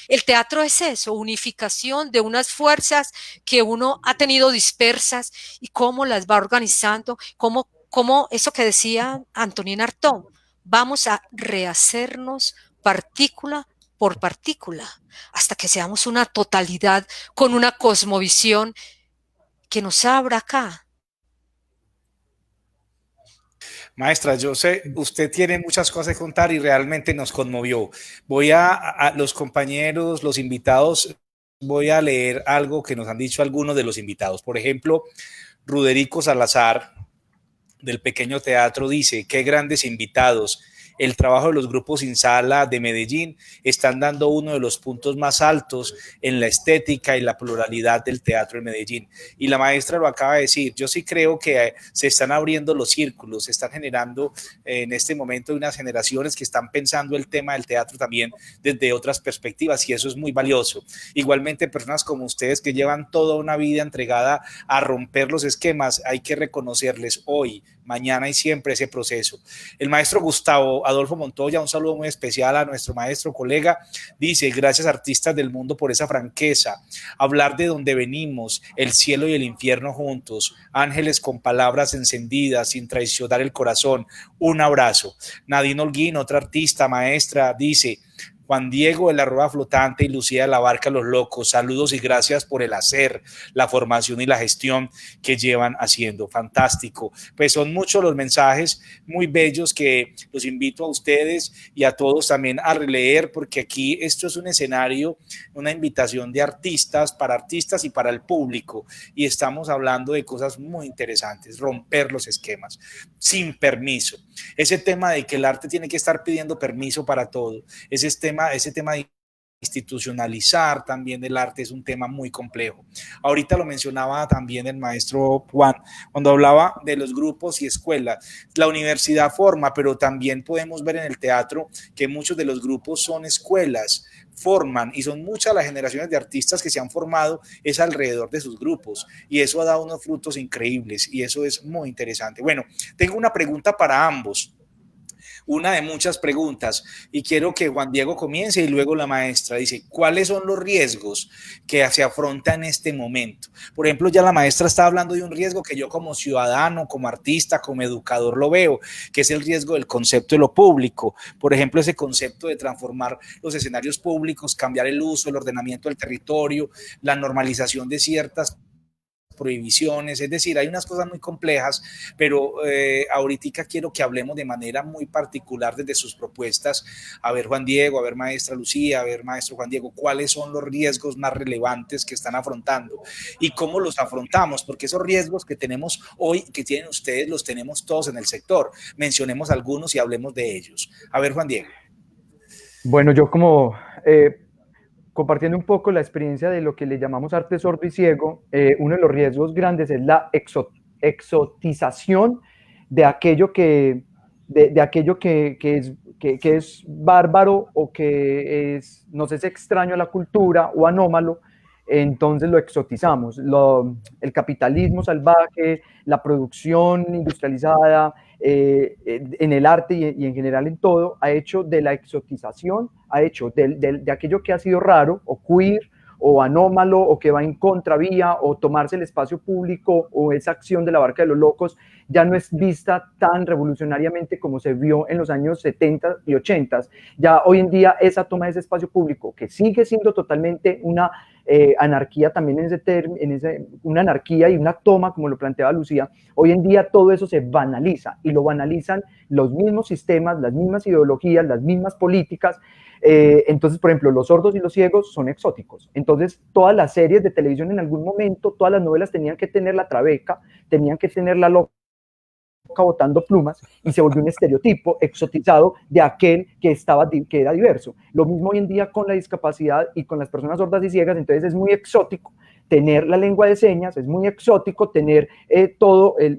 El teatro es eso, unificación de unas fuerzas que uno ha tenido dispersas y cómo las va organizando, cómo eso que decía Antonín Artaud, vamos a rehacernos partícula por partícula, hasta que seamos una totalidad con una cosmovisión que nos abra acá. Maestra, yo sé, usted tiene muchas cosas que contar y realmente nos conmovió. Voy a los compañeros, los invitados, voy a leer algo que nos han dicho algunos de los invitados. Por ejemplo, Ruderico Salazar, del Pequeño Teatro, dice: qué grandes invitados. El trabajo de los grupos Sin Sala de Medellín están dando uno de los puntos más altos en la estética y la pluralidad del teatro en Medellín. Y la maestra lo acaba de decir, yo sí creo que se están abriendo los círculos, se están generando en este momento unas generaciones que están pensando el tema del teatro también desde otras perspectivas, y eso es muy valioso. Igualmente, personas como ustedes que llevan toda una vida entregada a romper los esquemas, hay que reconocerles hoy, mañana y siempre ese proceso. El maestro Gustavo Adolfo Montoya, un saludo muy especial a nuestro maestro, colega, dice: gracias artistas del mundo por esa franqueza, hablar de dónde venimos, el cielo y el infierno juntos, ángeles con palabras encendidas sin traicionar el corazón, un abrazo. Nadine Holguín, otra artista, maestra, dice: Juan Diego de la Rueda Flotante y Lucía de la Barca Los Locos, saludos y gracias por el hacer, la formación y la gestión que llevan haciendo. Fantástico. Pues son muchos los mensajes muy bellos que los invito a ustedes y a todos también a releer, porque aquí esto es un escenario, una invitación de artistas y para el público, y estamos hablando de cosas muy interesantes, romper los esquemas, sin permiso. Ese tema de que el arte tiene que estar pidiendo permiso para todo, ese tema de institucionalizar también el arte es un tema muy complejo. Ahorita lo mencionaba también el maestro Juan, cuando hablaba de los grupos y escuelas. La universidad forma, pero también podemos ver en el teatro que muchos de los grupos son escuelas, forman, y son muchas las generaciones de artistas que se han formado es alrededor de sus grupos, y eso ha dado unos frutos increíbles, y eso es muy interesante. Bueno, tengo una pregunta para ambos, una de muchas preguntas, y quiero que Juan Diego comience y luego la maestra. Dice: ¿cuáles son los riesgos que se afrontan en este momento? Por ejemplo, ya la maestra está hablando de un riesgo que yo como ciudadano, como artista, como educador lo veo, que es el riesgo del concepto de lo público. Por ejemplo, ese concepto de transformar los escenarios públicos, cambiar el uso, el ordenamiento del territorio, la normalización de ciertas prohibiciones, es decir, hay unas cosas muy complejas, pero ahorita quiero que hablemos de manera muy particular desde sus propuestas. A ver, Juan Diego, a ver, maestra Lucía, a ver, maestro Juan Diego, ¿cuáles son los riesgos más relevantes que están afrontando y cómo los afrontamos? Porque esos riesgos que tenemos hoy, que tienen ustedes, los tenemos todos en el sector. Mencionemos algunos y hablemos de ellos. A ver, Juan Diego. Bueno, yo como compartiendo un poco la experiencia de lo que le llamamos arte sordo y ciego, uno de los riesgos grandes es la exotización de aquello de aquello que es bárbaro o que nos es extraño a la cultura o anómalo. Entonces lo exotizamos. El capitalismo salvaje, la producción industrializada en el arte y en general en todo, ha hecho de la exotización, ha hecho de aquello que ha sido raro o queer o anómalo o que va en contravía o tomarse el espacio público o esa acción de la Barca de los Locos, ya no es vista tan revolucionariamente como se vio en los años 70 y 80. Ya hoy en día esa toma de ese espacio público, que sigue siendo totalmente una anarquía también una anarquía y una toma, como lo planteaba Lucía, hoy en día todo eso se banaliza y lo banalizan los mismos sistemas, las mismas ideologías, las mismas políticas. Entonces, por ejemplo, los sordos y los ciegos son exóticos. Entonces, todas las series de televisión en algún momento, todas las novelas tenían que tener la trabeca, tenían que tener la loca botando plumas y se volvió un estereotipo exotizado de aquel que era diverso. Lo mismo hoy en día con la discapacidad y con las personas sordas y ciegas, entonces es muy exótico tener la lengua de señas, es muy exótico tener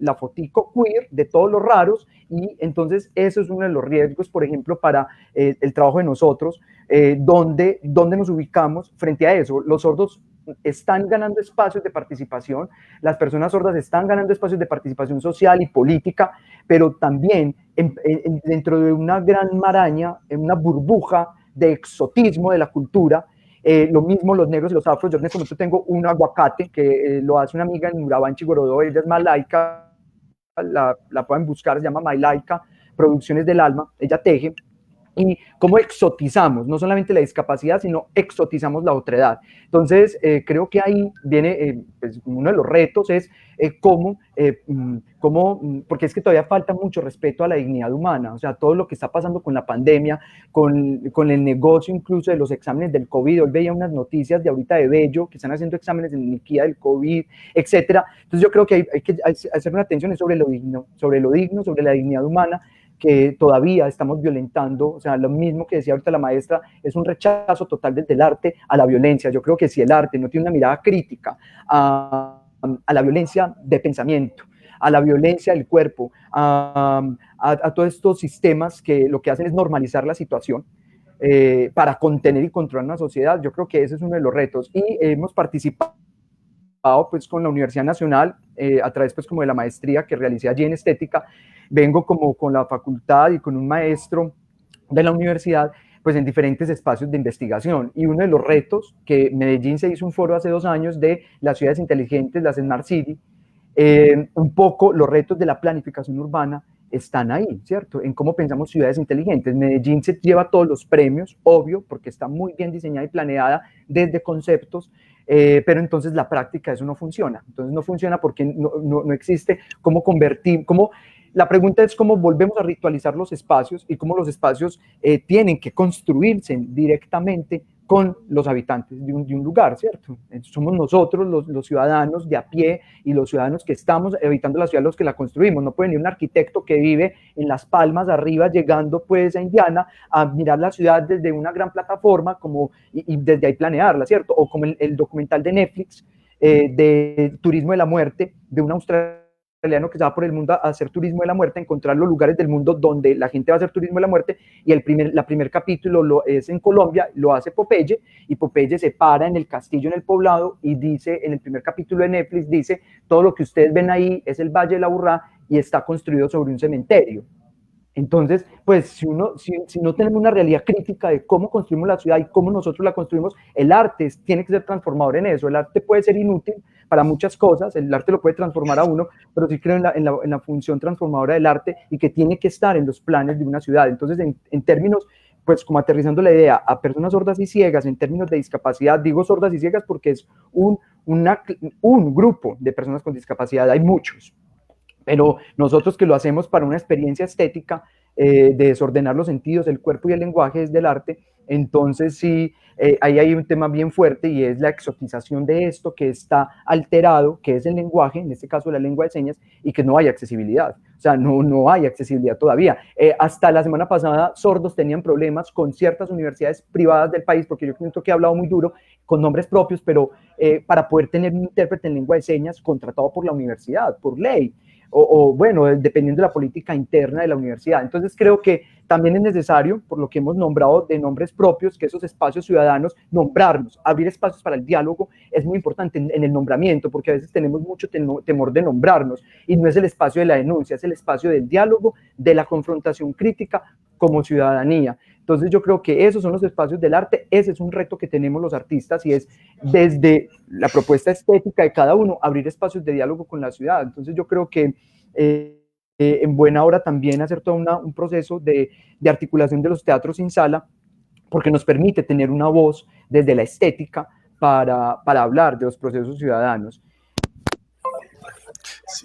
la fotico queer de todos los raros, y entonces eso es uno de los riesgos, por ejemplo, para el trabajo de nosotros, donde nos ubicamos frente a eso. Los sordos están ganando espacios de participación, las personas sordas están ganando espacios de participación social y política, pero también dentro de una gran maraña, en una burbuja de exotismo de la cultura. Lo mismo los negros y los afros. Yo en este momento tengo un aguacate que lo hace una amiga en Urabá, Chigorodó. Ella es Malaika, la pueden buscar, se llama Malaika Producciones del Alma. Ella teje. Y cómo exotizamos, no solamente la discapacidad, sino exotizamos la otredad. Entonces, creo que ahí viene, pues, uno de los retos es cómo, porque es que todavía falta mucho respeto a la dignidad humana, o sea, todo lo que está pasando con la pandemia, con el negocio incluso de los exámenes del COVID. Hoy veía unas noticias de ahorita de Bello, que están haciendo exámenes en Niquía del COVID, etcétera. Entonces, yo creo que hay que hacer una atención sobre lo digno, sobre la dignidad humana, que todavía estamos violentando. O sea, lo mismo que decía ahorita la maestra, es un rechazo total desde el arte a la violencia. Yo creo que si el arte no tiene una mirada crítica a la violencia de pensamiento, a la violencia del cuerpo, a todos estos sistemas que lo que hacen es normalizar la situación para contener y controlar una sociedad, yo creo que ese es uno de los retos. Y hemos participado pues con la Universidad Nacional a través pues como de la maestría que realicé allí en estética. Vengo como con la facultad y con un maestro de la universidad pues en diferentes espacios de investigación, y uno de los retos que Medellín se hizo un foro hace 2 años de las ciudades inteligentes, las Smart City, un poco los retos de la planificación urbana están ahí, ¿cierto? En cómo pensamos ciudades inteligentes. Medellín se lleva todos los premios, obvio, porque está muy bien diseñada y planeada desde conceptos, pero entonces la práctica eso no funciona. Entonces no funciona porque no existe cómo convertir, la pregunta es cómo volvemos a ritualizar los espacios y cómo los espacios tienen que construirse directamente con los habitantes de un lugar, ¿cierto? Somos nosotros los ciudadanos de a pie y los ciudadanos que estamos habitando la ciudad los que la construimos. No puede venir un arquitecto que vive en Las Palmas arriba, llegando pues a Indiana, a mirar la ciudad desde una gran plataforma y desde ahí planearla, ¿cierto? O como el documental de Netflix de Turismo de la Muerte, de un australiano que se va por el mundo a hacer turismo de la muerte, a encontrar los lugares del mundo donde la gente va a hacer turismo de la muerte, y el primer capítulo es en Colombia, lo hace Popeye, y Popeye se para en el castillo, en el poblado, y dice, en el primer capítulo de Netflix, dice, todo lo que ustedes ven ahí es el Valle de la Aburrá y está construido sobre un cementerio. Entonces, pues si no tenemos una realidad crítica de cómo construimos la ciudad y cómo nosotros la construimos, el arte tiene que ser transformador en eso. El arte puede ser inútil para muchas cosas, el arte lo puede transformar a uno, pero sí creo en la función transformadora del arte y que tiene que estar en los planes de una ciudad. Entonces, en términos, pues como aterrizando la idea a personas sordas y ciegas, en términos de discapacidad, digo sordas y ciegas porque es un grupo de personas con discapacidad, hay muchos. Pero nosotros que lo hacemos para una experiencia estética de desordenar los sentidos, el cuerpo y el lenguaje desde el arte, entonces sí, ahí hay un tema bien fuerte, y es la exotización de esto que está alterado, que es el lenguaje, en este caso la lengua de señas, y que no hay accesibilidad. O sea, no hay accesibilidad todavía. Hasta la semana pasada, sordos tenían problemas con ciertas universidades privadas del país, porque yo siento que he hablado muy duro, con nombres propios, pero para poder tener un intérprete en lengua de señas contratado por la universidad, por ley, o bueno, dependiendo de la política interna de la universidad. Entonces creo que también es necesario, por lo que hemos nombrado de nombres propios, que esos espacios ciudadanos, nombrarnos, abrir espacios para el diálogo es muy importante en el nombramiento, porque a veces tenemos mucho temor de nombrarnos, y no es el espacio de la denuncia, es el espacio del diálogo, de la confrontación crítica como ciudadanía. Entonces yo creo que esos son los espacios del arte, ese es un reto que tenemos los artistas, y es desde la propuesta estética de cada uno, abrir espacios de diálogo con la ciudad. Entonces yo creo que en buena hora también hacer todo un proceso de articulación de los teatros sin sala, porque nos permite tener una voz desde la estética para hablar de los procesos ciudadanos.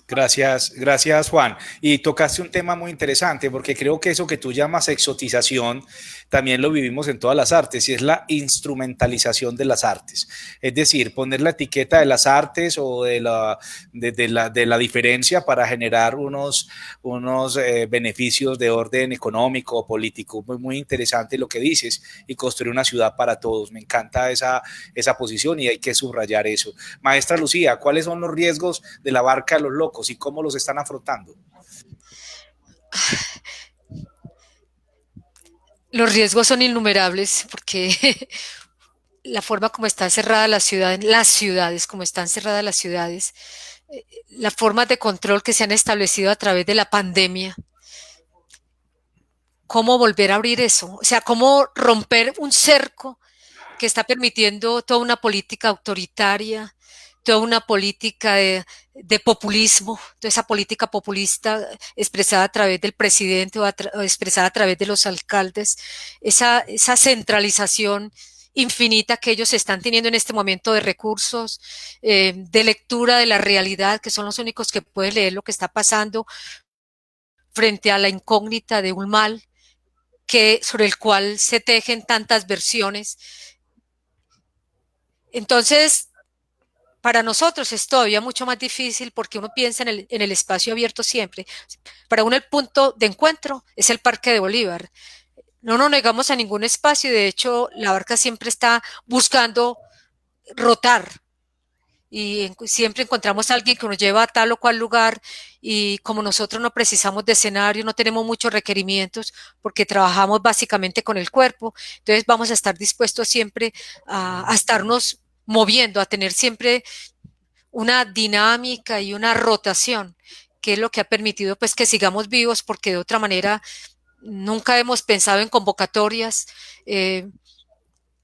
Gracias Juan. Y tocaste un tema muy interesante, porque creo que eso que tú llamas exotización también lo vivimos en todas las artes, y es la instrumentalización de las artes. Es decir, poner la etiqueta de las artes o de la diferencia para generar unos beneficios de orden económico o político. Muy, muy interesante lo que dices, y construir una ciudad para todos. Me encanta esa posición y hay que subrayar eso. Maestra Lucía, ¿cuáles son los riesgos de la barca de los locos y cómo los están afrontando? Los riesgos son innumerables porque la forma como está cerrada la ciudad, las ciudades, como están cerradas las ciudades, las formas de control que se han establecido a través de la pandemia, cómo volver a abrir eso, o sea, cómo romper un cerco que está permitiendo toda una política autoritaria, toda una política de populismo, toda esa política populista expresada a través del presidente o expresada a través de los alcaldes, esa centralización infinita que ellos están teniendo en este momento de recursos, de lectura de la realidad, que son los únicos que pueden leer lo que está pasando frente a la incógnita de un mal sobre el cual se tejen tantas versiones. Entonces, para nosotros es todavía mucho más difícil porque uno piensa en el espacio abierto siempre. Para uno el punto de encuentro es el Parque de Bolívar. No nos negamos a ningún espacio y de hecho la barca siempre está buscando rotar y siempre encontramos a alguien que nos lleva a tal o cual lugar y como nosotros no precisamos de escenario, no tenemos muchos requerimientos porque trabajamos básicamente con el cuerpo, entonces vamos a estar dispuestos siempre a estarnos moviendo, a tener siempre una dinámica y una rotación, que es lo que ha permitido pues que sigamos vivos porque de otra manera nunca hemos pensado en convocatorias.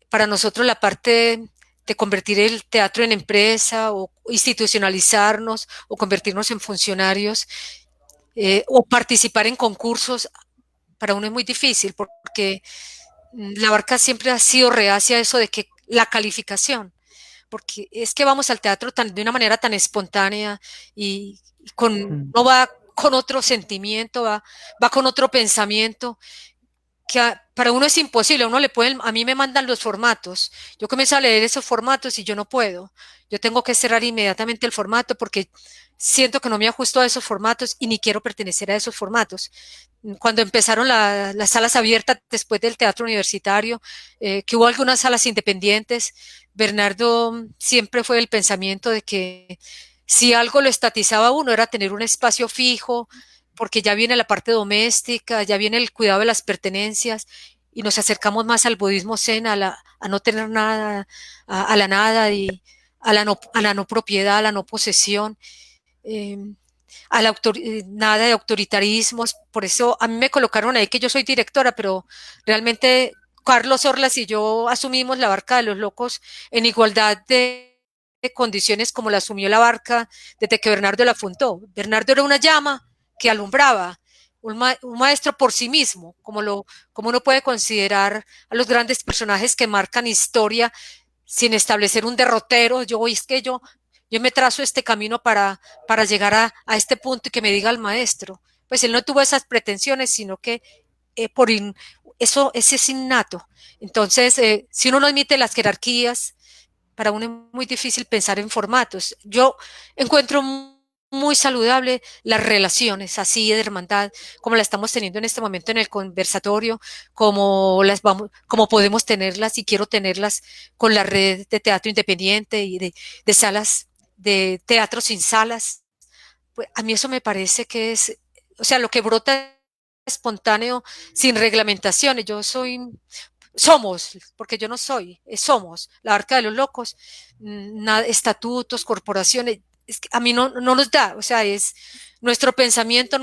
Para nosotros la parte de convertir el teatro en empresa o institucionalizarnos o convertirnos en funcionarios o participar en concursos, para uno es muy difícil porque la barca siempre ha sido reacia a eso de que la calificación, porque es que vamos al teatro de una manera tan espontánea y no va con otro sentimiento, va con otro pensamiento que para uno es imposible, a mí me mandan los formatos, yo comienzo a leer esos formatos y yo no puedo, yo tengo que cerrar inmediatamente el formato porque siento que no me ajusto a esos formatos y ni quiero pertenecer a esos formatos. Cuando empezaron las salas abiertas después del teatro universitario, que hubo algunas salas independientes, Bernardo siempre fue el pensamiento de que si algo lo estatizaba a uno era tener un espacio fijo, porque ya viene la parte doméstica, ya viene el cuidado de las pertenencias y nos acercamos más al budismo zen, a no tener nada, a la nada y a la no propiedad, a la no posesión. Nada de autoritarismos, por eso a mí me colocaron ahí que yo soy directora, pero realmente Carlos Orlas y yo asumimos la barca de los locos en igualdad de condiciones como la asumió la barca desde que Bernardo la fundó. Bernardo era una llama que alumbraba, un maestro por sí mismo, como uno puede considerar a los grandes personajes que marcan historia sin establecer un derrotero. Yo me trazo este camino para llegar a este punto y que me diga el maestro. Pues él no tuvo esas pretensiones, sino que ese es innato. Entonces, si uno no admite las jerarquías, para uno es muy difícil pensar en formatos. Yo encuentro muy saludable las relaciones así de hermandad, como la estamos teniendo en este momento en el conversatorio, como podemos tenerlas y quiero tenerlas con la red de teatro independiente y de salas de teatro sin salas. Pues a mí eso me parece que es, o sea, lo que brota espontáneo, sin reglamentaciones. Somos, porque yo no soy, somos, la barca de los locos, estatutos, corporaciones, es que a mí no nos da, o sea, es nuestro pensamiento,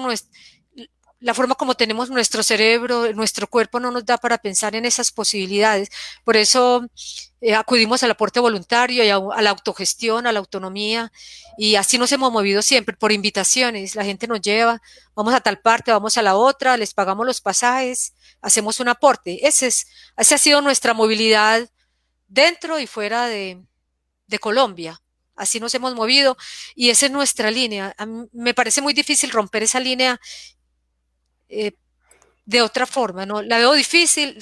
la forma como tenemos nuestro cerebro, nuestro cuerpo no nos da para pensar en esas posibilidades. Por eso acudimos al aporte voluntario y a la autogestión, a la autonomía, y así nos hemos movido siempre, por invitaciones. La gente nos lleva, vamos a tal parte, vamos a la otra, les pagamos los pasajes, hacemos un aporte. Esa ha sido nuestra movilidad dentro y fuera de Colombia. Así nos hemos movido y esa es nuestra línea. A mí me parece muy difícil romper esa línea de otra forma, ¿no? La veo difícil,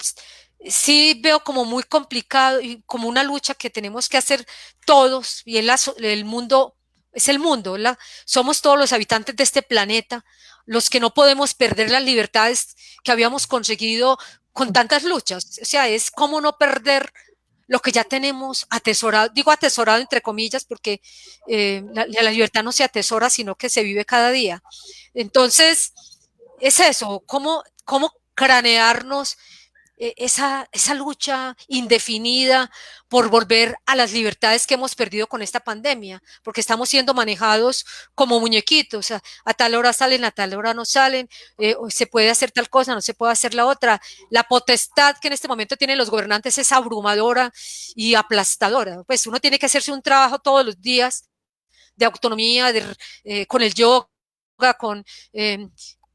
sí veo como muy complicado y como una lucha que tenemos que hacer todos, y el mundo es el mundo, ¿verdad? Somos todos los habitantes de este planeta, los que no podemos perder las libertades que habíamos conseguido con tantas luchas. O sea, es como no perder lo que ya tenemos atesorado, digo atesorado entre comillas, porque la libertad no se atesora, sino que se vive cada día. Entonces, es eso, cómo cranearnos esa lucha indefinida por volver a las libertades que hemos perdido con esta pandemia, porque estamos siendo manejados como muñequitos, o sea, a tal hora salen, a tal hora no salen, se puede hacer tal cosa, no se puede hacer la otra. La potestad que en este momento tienen los gobernantes es abrumadora y aplastadora. Pues uno tiene que hacerse un trabajo todos los días de autonomía, con el yoga, con, eh,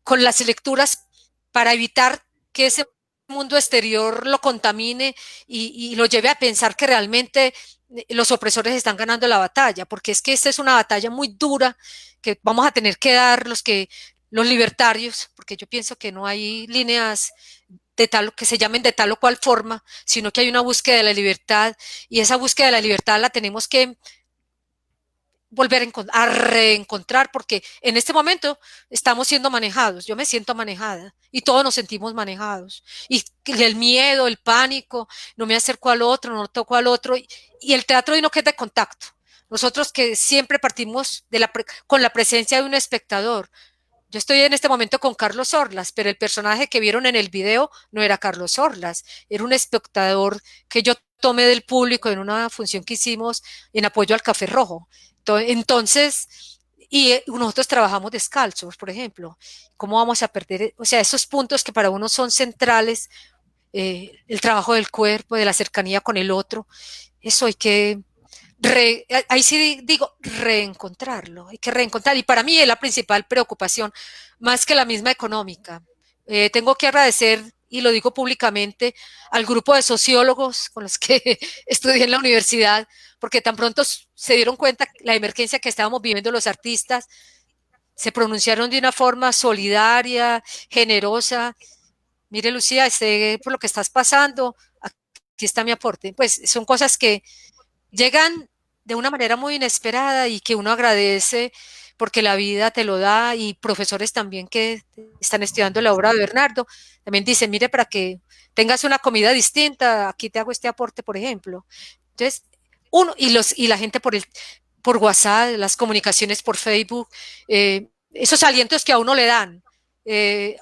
con las lecturas, para evitar que ese mundo exterior lo contamine y lo lleve a pensar que realmente los opresores están ganando la batalla, porque es que esta es una batalla muy dura que vamos a tener que dar los libertarios, porque yo pienso que no hay líneas de tal, que se llamen de tal o cual forma, sino que hay una búsqueda de la libertad, y esa búsqueda de la libertad la tenemos que volver a reencontrar, porque en este momento estamos siendo manejados, yo me siento manejada y todos nos sentimos manejados, y el miedo, el pánico, no me acerco al otro, no toco al otro, y el teatro y no queda de contacto. Nosotros que siempre partimos con la presencia de un espectador. Yo estoy en este momento con Carlos Orlas, pero el personaje que vieron en el video no era Carlos Orlas, era un espectador que yo tomé del público en una función que hicimos en apoyo al Café Rojo. Entonces, y nosotros trabajamos descalzos, por ejemplo. ¿Cómo vamos a perder? O sea, esos puntos que para uno son centrales, el trabajo del cuerpo, de la cercanía con el otro, eso hay que ahí sí digo, reencontrarlo, hay que reencontrar. Y para mí es la principal preocupación, más que la misma económica. Tengo que agradecer, y lo digo públicamente, al grupo de sociólogos con los que estudié en la universidad, porque tan pronto se dieron cuenta la emergencia que estábamos viviendo los artistas, se pronunciaron de una forma solidaria, generosa. Mire, Lucía, por lo que estás pasando, aquí está mi aporte. Pues son cosas que llegan de una manera muy inesperada y que uno agradece porque la vida te lo da, y profesores también que están estudiando la obra de Bernardo también dicen, mire, para que tengas una comida distinta, aquí te hago este aporte, por ejemplo. Entonces, y la gente por WhatsApp, las comunicaciones por Facebook, esos alientos que a uno le dan.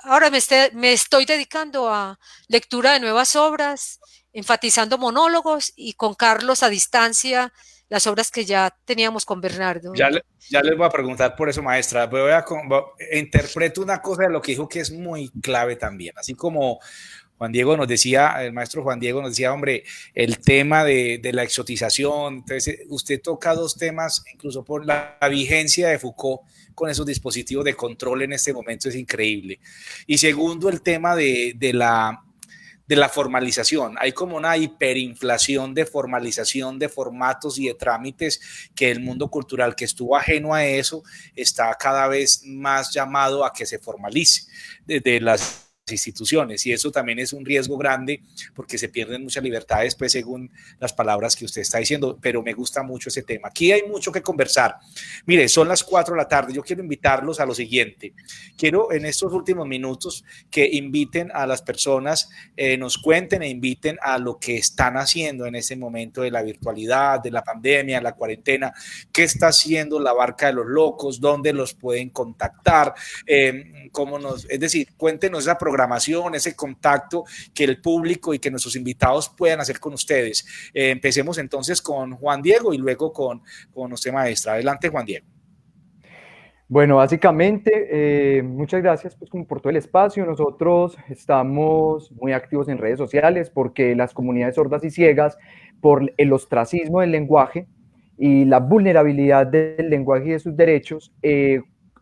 Ahora me estoy dedicando a lectura de nuevas obras, enfatizando monólogos, y con Carlos a distancia las obras que ya teníamos con Bernardo. Ya les voy a preguntar por eso, maestra. Interpreto una cosa de lo que dijo que es muy clave también. Así como Juan Diego nos decía, el maestro Juan Diego nos decía, hombre, el tema de la exotización. Entonces, usted toca dos temas, incluso por la vigencia de Foucault con esos dispositivos de control en este momento es increíble. Y segundo, el tema de la formalización. Hay como una hiperinflación de formalización de formatos y de trámites que el mundo cultural, que estuvo ajeno a eso, está cada vez más llamado a que se formalice desde las instituciones, y eso también es un riesgo grande porque se pierden muchas libertades, pues según las palabras que usted está diciendo, pero me gusta mucho ese tema. Aquí hay mucho que conversar. Mire, son las 4 de la tarde, yo quiero invitarlos a lo siguiente. Quiero en estos últimos minutos que inviten a las personas, nos cuenten e inviten a lo que están haciendo en este momento de la virtualidad, de la pandemia, la cuarentena. ¿Qué está haciendo la Barca de los Locos? ¿Dónde los pueden contactar? Es decir, cuéntenos esa programación, ese contacto que el público y que nuestros invitados puedan hacer con ustedes. Empecemos entonces con Juan Diego y luego con usted, maestra. Adelante, Juan Diego. Bueno, básicamente, muchas gracias pues, por todo el espacio. Nosotros estamos muy activos en redes sociales porque las comunidades sordas y ciegas, por el ostracismo del lenguaje y la vulnerabilidad del lenguaje y de sus derechos,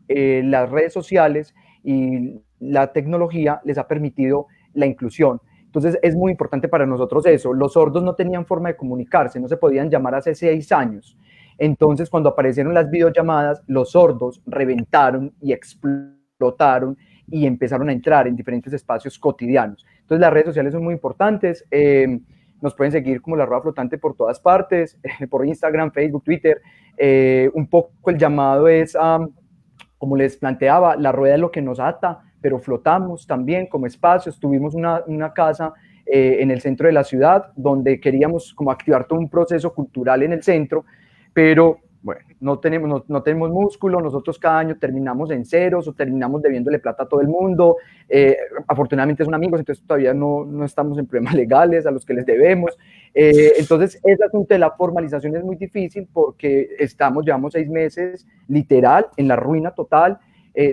las redes sociales y la tecnología les ha permitido la inclusión. Entonces es muy importante para nosotros eso. Los sordos no tenían forma de comunicarse, no se podían llamar hace 6 años. Entonces cuando aparecieron las videollamadas, los sordos reventaron y explotaron y empezaron a entrar en diferentes espacios cotidianos. Entonces las redes sociales son muy importantes. Nos pueden seguir como La Rueda Flotante por todas partes, por Instagram, Facebook, Twitter. Un poco el llamado es, como les planteaba, la rueda es lo que nos ata, pero flotamos también como espacios. Tuvimos una casa en el centro de la ciudad donde queríamos como activar todo un proceso cultural en el centro, pero bueno, no tenemos músculo, nosotros cada año terminamos en ceros o terminamos debiéndole plata a todo el mundo. Afortunadamente son amigos, entonces todavía no estamos en problemas legales a los que les debemos. Entonces, ese asunto de la formalización es muy difícil porque llevamos 6 meses literal en la ruina total.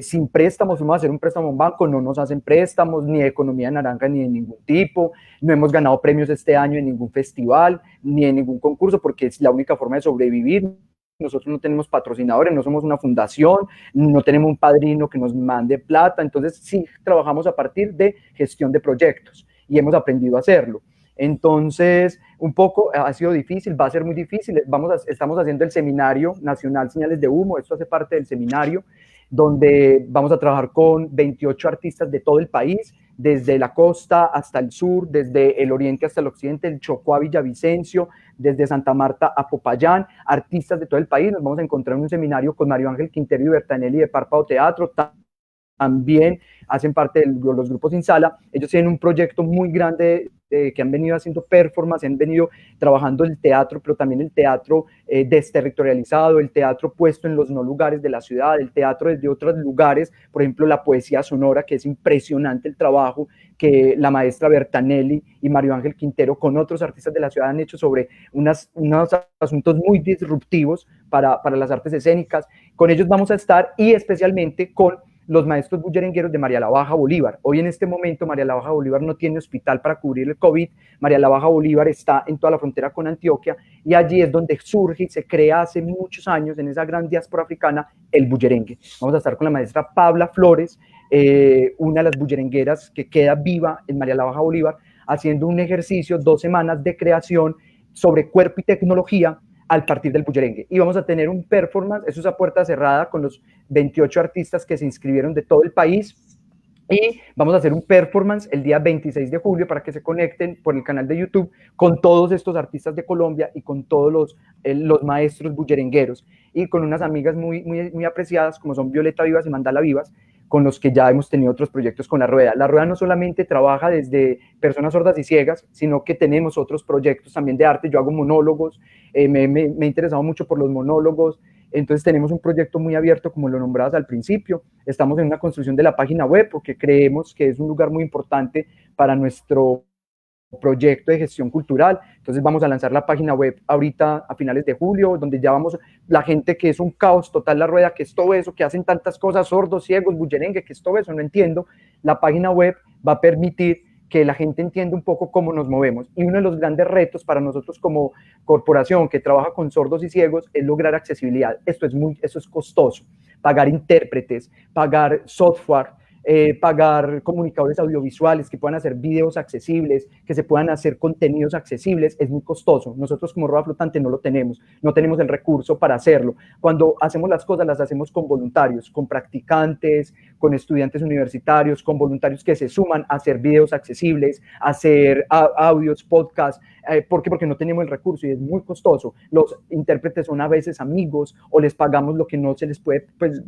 Sin préstamos, fuimos a hacer un préstamo a un banco, no nos hacen préstamos, ni de economía naranja, ni de ningún tipo, no hemos ganado premios este año en ningún festival, ni en ningún concurso, porque es la única forma de sobrevivir. Nosotros no tenemos patrocinadores, no somos una fundación, no tenemos un padrino que nos mande plata, entonces sí trabajamos a partir de gestión de proyectos y hemos aprendido a hacerlo. Entonces, un poco ha sido difícil, va a ser muy difícil. Estamos haciendo el Seminario Nacional Señales de Humo, esto hace parte del seminario, donde vamos a trabajar con 28 artistas de todo el país, desde la costa hasta el sur, desde el oriente hasta el occidente, el Chocó a Villavicencio, desde Santa Marta a Popayán, artistas de todo el país. Nos vamos a encontrar en un seminario con Mario Ángel Quintero y Bertanelli de Párpado Teatro. También hacen parte de los grupos Insala. Ellos tienen un proyecto muy grande que han venido haciendo performance, han venido trabajando el teatro, pero también el teatro desterritorializado, el teatro puesto en los no lugares de la ciudad, el teatro desde otros lugares, por ejemplo, la poesía sonora, que es impresionante el trabajo que la maestra Bertanelli y Mario Ángel Quintero con otros artistas de la ciudad han hecho sobre unos asuntos muy disruptivos para las artes escénicas. Con ellos vamos a estar, y especialmente con los maestros bullerengueros de María la Baja Bolívar. Hoy en este momento María la Baja Bolívar no tiene hospital para cubrir el COVID. María la Baja Bolívar está en toda la frontera con Antioquia y allí es donde surge y se crea hace muchos años en esa gran diáspora africana el bullerengue. Vamos a estar con la maestra Pabla Flores, una de las bullerengueras que queda viva en María la Baja Bolívar, haciendo un ejercicio, 2 semanas de creación sobre cuerpo y tecnología al partir del bullerengue. Y vamos a tener un performance, eso es a puerta cerrada, con los 28 artistas que se inscribieron de todo el país, y vamos a hacer un performance el día 26 de julio para que se conecten por el canal de YouTube con todos estos artistas de Colombia y con todos los maestros bullerengueros, y con unas amigas muy apreciadas como son Violeta Vivas y Mandala Vivas, con los que ya hemos tenido otros proyectos con La Rueda. La Rueda no solamente trabaja desde personas sordas y ciegas, sino que tenemos otros proyectos también de arte. Yo hago monólogos, me he interesado mucho por los monólogos, entonces tenemos un proyecto muy abierto, como lo nombrabas al principio. Estamos en una construcción de la página web porque creemos que es un lugar muy importante para nuestro proyecto de gestión cultural. Entonces vamos a lanzar la página web ahorita a finales de julio, donde ya vamos, la gente que es un caos total La Rueda, que es todo eso, que hacen tantas cosas, sordos, ciegos, bullerengue, que es todo eso, no entiendo. La página web va a permitir que la gente entienda un poco cómo nos movemos. Y uno de los grandes retos para nosotros como corporación que trabaja con sordos y ciegos es lograr accesibilidad. Eso es costoso. Pagar intérpretes, pagar software, pagar comunicadores audiovisuales que puedan hacer videos accesibles, que se puedan hacer contenidos accesibles, es muy costoso. Nosotros como Rueda Flotante no lo tenemos, no tenemos el recurso para hacerlo. Cuando hacemos las cosas, las hacemos con voluntarios, con practicantes, con estudiantes universitarios, con voluntarios que se suman a hacer videos accesibles, a hacer audios, podcasts. ¿Por qué? Porque no tenemos el recurso y es muy costoso. Los intérpretes son a veces amigos o les pagamos lo que no se les puede, pues,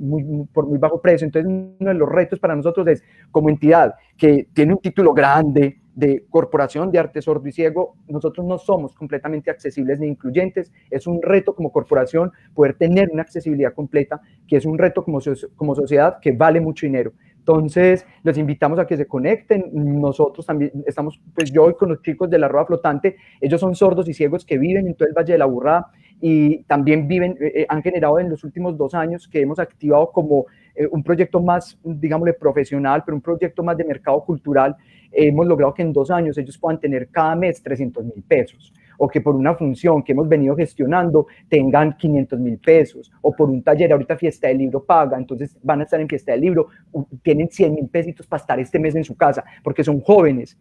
por muy bajo precio. Entonces, uno de los retos para nosotros es, como entidad que tiene un título grande de Corporación de Arte Sordo y Ciego, nosotros no somos completamente accesibles ni incluyentes. Es un reto como corporación poder tener una accesibilidad completa, que es un reto como sociedad que vale mucho dinero. Entonces, los invitamos a que se conecten. Nosotros también estamos, pues yo hoy con los chicos de La Rueda Flotante, ellos son sordos y ciegos que viven en todo el Valle de la Burrada y también han generado en los últimos 2 años que hemos activado como un proyecto más, digámosle, profesional, pero un proyecto más de mercado cultural. Hemos logrado que en 2 años ellos puedan tener cada mes 300.000 pesos, o que por una función que hemos venido gestionando tengan 500.000 pesos, o por un taller, ahorita Fiesta del Libro paga, entonces van a estar en Fiesta del Libro, tienen 100.000 pesitos para estar este mes en su casa, porque son jóvenes.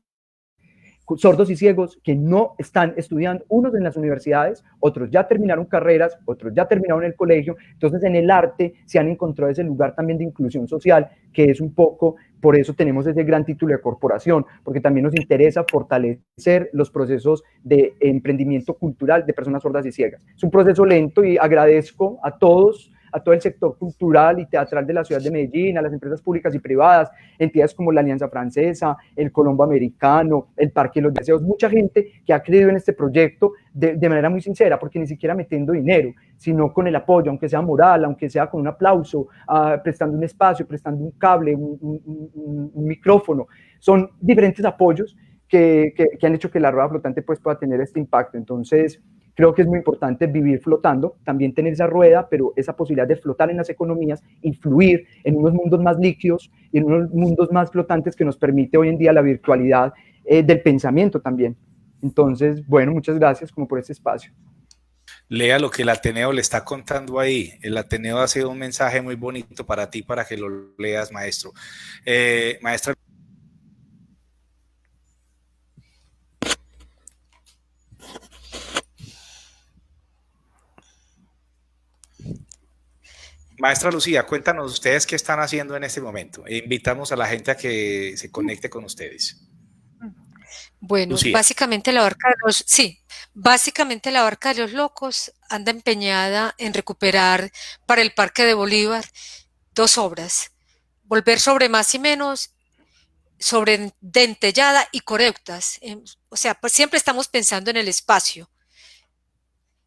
sordos y ciegos que no están estudiando, unos en las universidades, otros ya terminaron carreras, otros ya terminaron el colegio. Entonces en el arte se han encontrado ese lugar también de inclusión social, que es un poco, por eso tenemos ese gran título de corporación, porque también nos interesa fortalecer los procesos de emprendimiento cultural de personas sordas y ciegas. Es un proceso lento y agradezco a todos, a todo el sector cultural y teatral de la ciudad de Medellín, a las empresas públicas y privadas, entidades como la Alianza Francesa, el Colombo Americano, el Parque de los Deseos, mucha gente que ha creído en este proyecto de manera muy sincera, porque ni siquiera metiendo dinero, sino con el apoyo, aunque sea moral, aunque sea con un aplauso, prestando un espacio, prestando un cable, un micrófono. Son diferentes apoyos que han hecho que la rueda flotante pues, pueda tener este impacto. Entonces, creo que es muy importante vivir flotando, también tener esa rueda, pero esa posibilidad de flotar en las economías, influir en unos mundos más líquidos y en unos mundos más flotantes que nos permite hoy en día la virtualidad del pensamiento también. Entonces, bueno, muchas gracias como por este espacio. Lea lo que el Ateneo le está contando ahí. El Ateneo ha sido un mensaje muy bonito para ti, para que lo leas, maestro. Maestra. Maestra Lucía, cuéntanos ustedes qué están haciendo en este momento. Invitamos a la gente a que se conecte con ustedes. Bueno, Lucía. básicamente la Barca de los, sí, básicamente la Barca de los Locos anda empeñada en recuperar para el Parque de Bolívar 2 obras, Volver sobre más y menos, sobre Dentellada y Coreutas. O sea, pues siempre estamos pensando en el espacio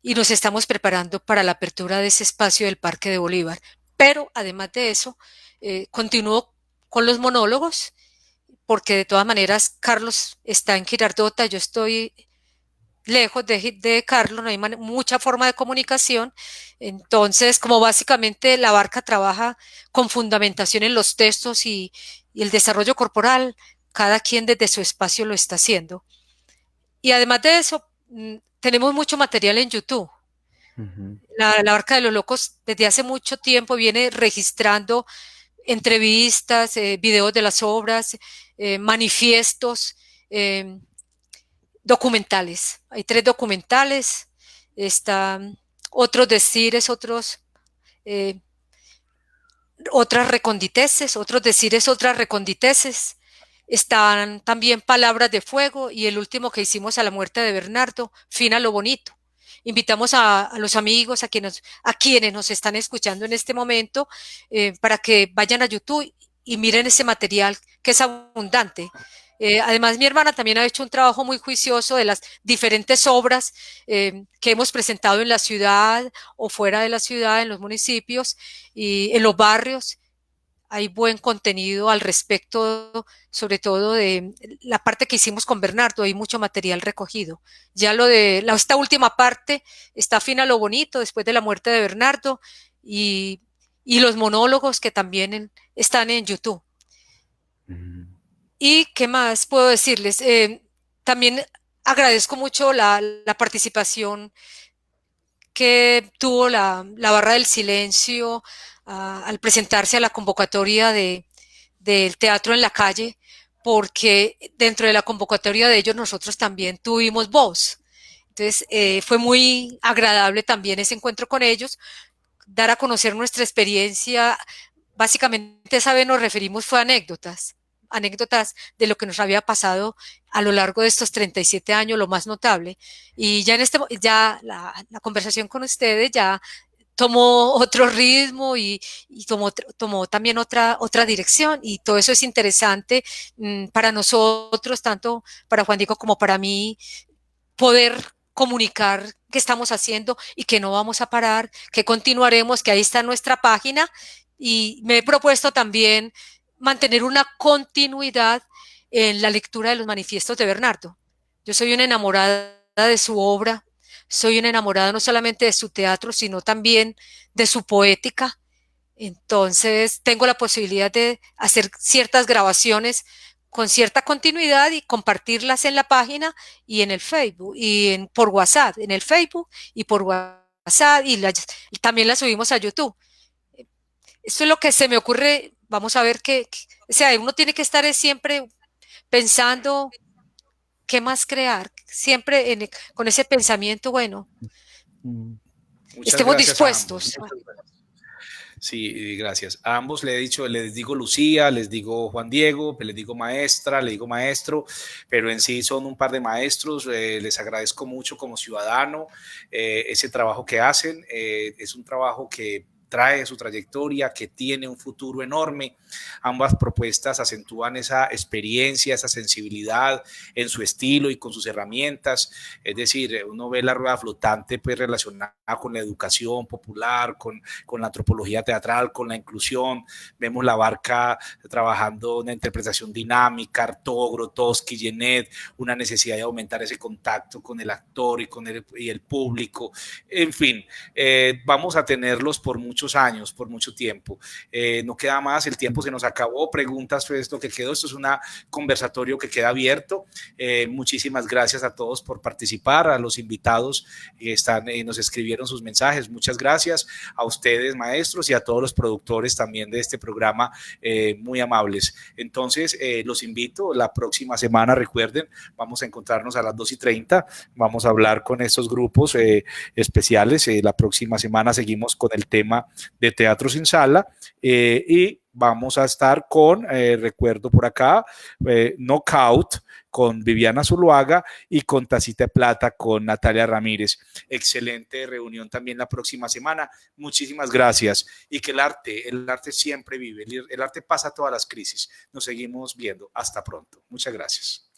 y nos estamos preparando para la apertura de ese espacio del Parque de Bolívar. Pero además de eso, continúo con los monólogos, porque de todas maneras Carlos está en Girardota, yo estoy lejos de Carlos, no hay mucha forma de comunicación. Entonces, como básicamente la Barca trabaja con fundamentación en los textos y el desarrollo corporal, cada quien desde su espacio lo está haciendo. Y además de eso, tenemos mucho material en YouTube. La Barca de los Locos desde hace mucho tiempo viene registrando entrevistas, videos de las obras, manifiestos, documentales. Hay 3 documentales, están otros decires, otras reconditeces, otros decires, otras reconditeces. Están también Palabras de Fuego y el último que hicimos a la muerte de Bernardo, Fin a lo bonito. Invitamos a los amigos, a quienes nos están escuchando en este momento, para que vayan a YouTube y miren ese material que es abundante. Además, mi hermana también ha hecho un trabajo muy juicioso de las diferentes obras que hemos presentado en la ciudad o fuera de la ciudad, en los municipios y en los barrios. Hay buen contenido al respecto, sobre todo de la parte que hicimos con Bernardo, hay mucho material recogido. Ya esta última parte está Fin a lo bonito, después de la muerte de Bernardo, y los monólogos que también están en YouTube. ¿Y qué más puedo decirles? También agradezco mucho la participación que tuvo la Barra del Silencio al presentarse a la convocatoria del teatro en la calle, porque dentro de la convocatoria de ellos nosotros también tuvimos voz. Entonces fue muy agradable también ese encuentro con ellos, dar a conocer nuestra experiencia. Básicamente esa vez nos referimos fue a anécdotas de lo que nos había pasado a lo largo de estos 37 años, lo más notable. Y ya la conversación con ustedes ya tomó otro ritmo y tomó también otra dirección, y todo eso es interesante para nosotros, tanto para Juan Diego como para mí, poder comunicar qué estamos haciendo y que no vamos a parar, que continuaremos, que ahí está nuestra página, y me he propuesto también mantener una continuidad en la lectura de los manifiestos de Bernardo. Yo soy una enamorada de su obra, soy una enamorada no solamente de su teatro, sino también de su poética. Entonces tengo la posibilidad de hacer ciertas grabaciones con cierta continuidad y compartirlas en la página y en el Facebook y por WhatsApp, en el Facebook y por WhatsApp, y también las subimos a YouTube. Esto es lo que se me ocurre. Vamos a ver o sea, uno tiene que estar siempre pensando ¿qué más crear? Siempre con ese pensamiento, bueno, Muchas estemos gracias a ambos. dispuestos. Sí, gracias. A ambos les digo Lucía, les digo Juan Diego, les digo maestra, les digo maestro, pero en sí son un par de maestros. Les agradezco mucho como ciudadano ese trabajo que hacen. Es un trabajo que trae su trayectoria, que tiene un futuro enorme. Ambas propuestas acentúan esa experiencia, esa sensibilidad en su estilo y con sus herramientas. Es decir, uno ve la rueda flotante pues relacionada con la educación popular, con la antropología teatral, con la inclusión. Vemos la Barca trabajando una interpretación dinámica, Artaud, Grotowski, Genet, una necesidad de aumentar ese contacto con el actor y el público. En fin, vamos a tenerlos por muchos años, por mucho tiempo. No queda más, el tiempo se nos acabó. Preguntas, pues lo que quedó. Esto es un conversatorio que queda abierto. Muchísimas gracias a todos por participar, a los invitados que nos escribieron sus mensajes. Muchas gracias a ustedes, maestros, y a todos los productores también de este programa, muy amables. Entonces, los invito la próxima semana. Recuerden, vamos a encontrarnos a las 2:30. Vamos a hablar con estos grupos especiales. La próxima semana seguimos con el tema de Teatro Sin Sala y vamos a estar con, recuerdo por acá, Knockout con Viviana Zuluaga y con Tacita de Plata con Natalia Ramírez. Excelente reunión también la próxima semana. Muchísimas gracias. Y que el arte siempre vive. El arte pasa todas las crisis. Nos seguimos viendo. Hasta pronto. Muchas gracias.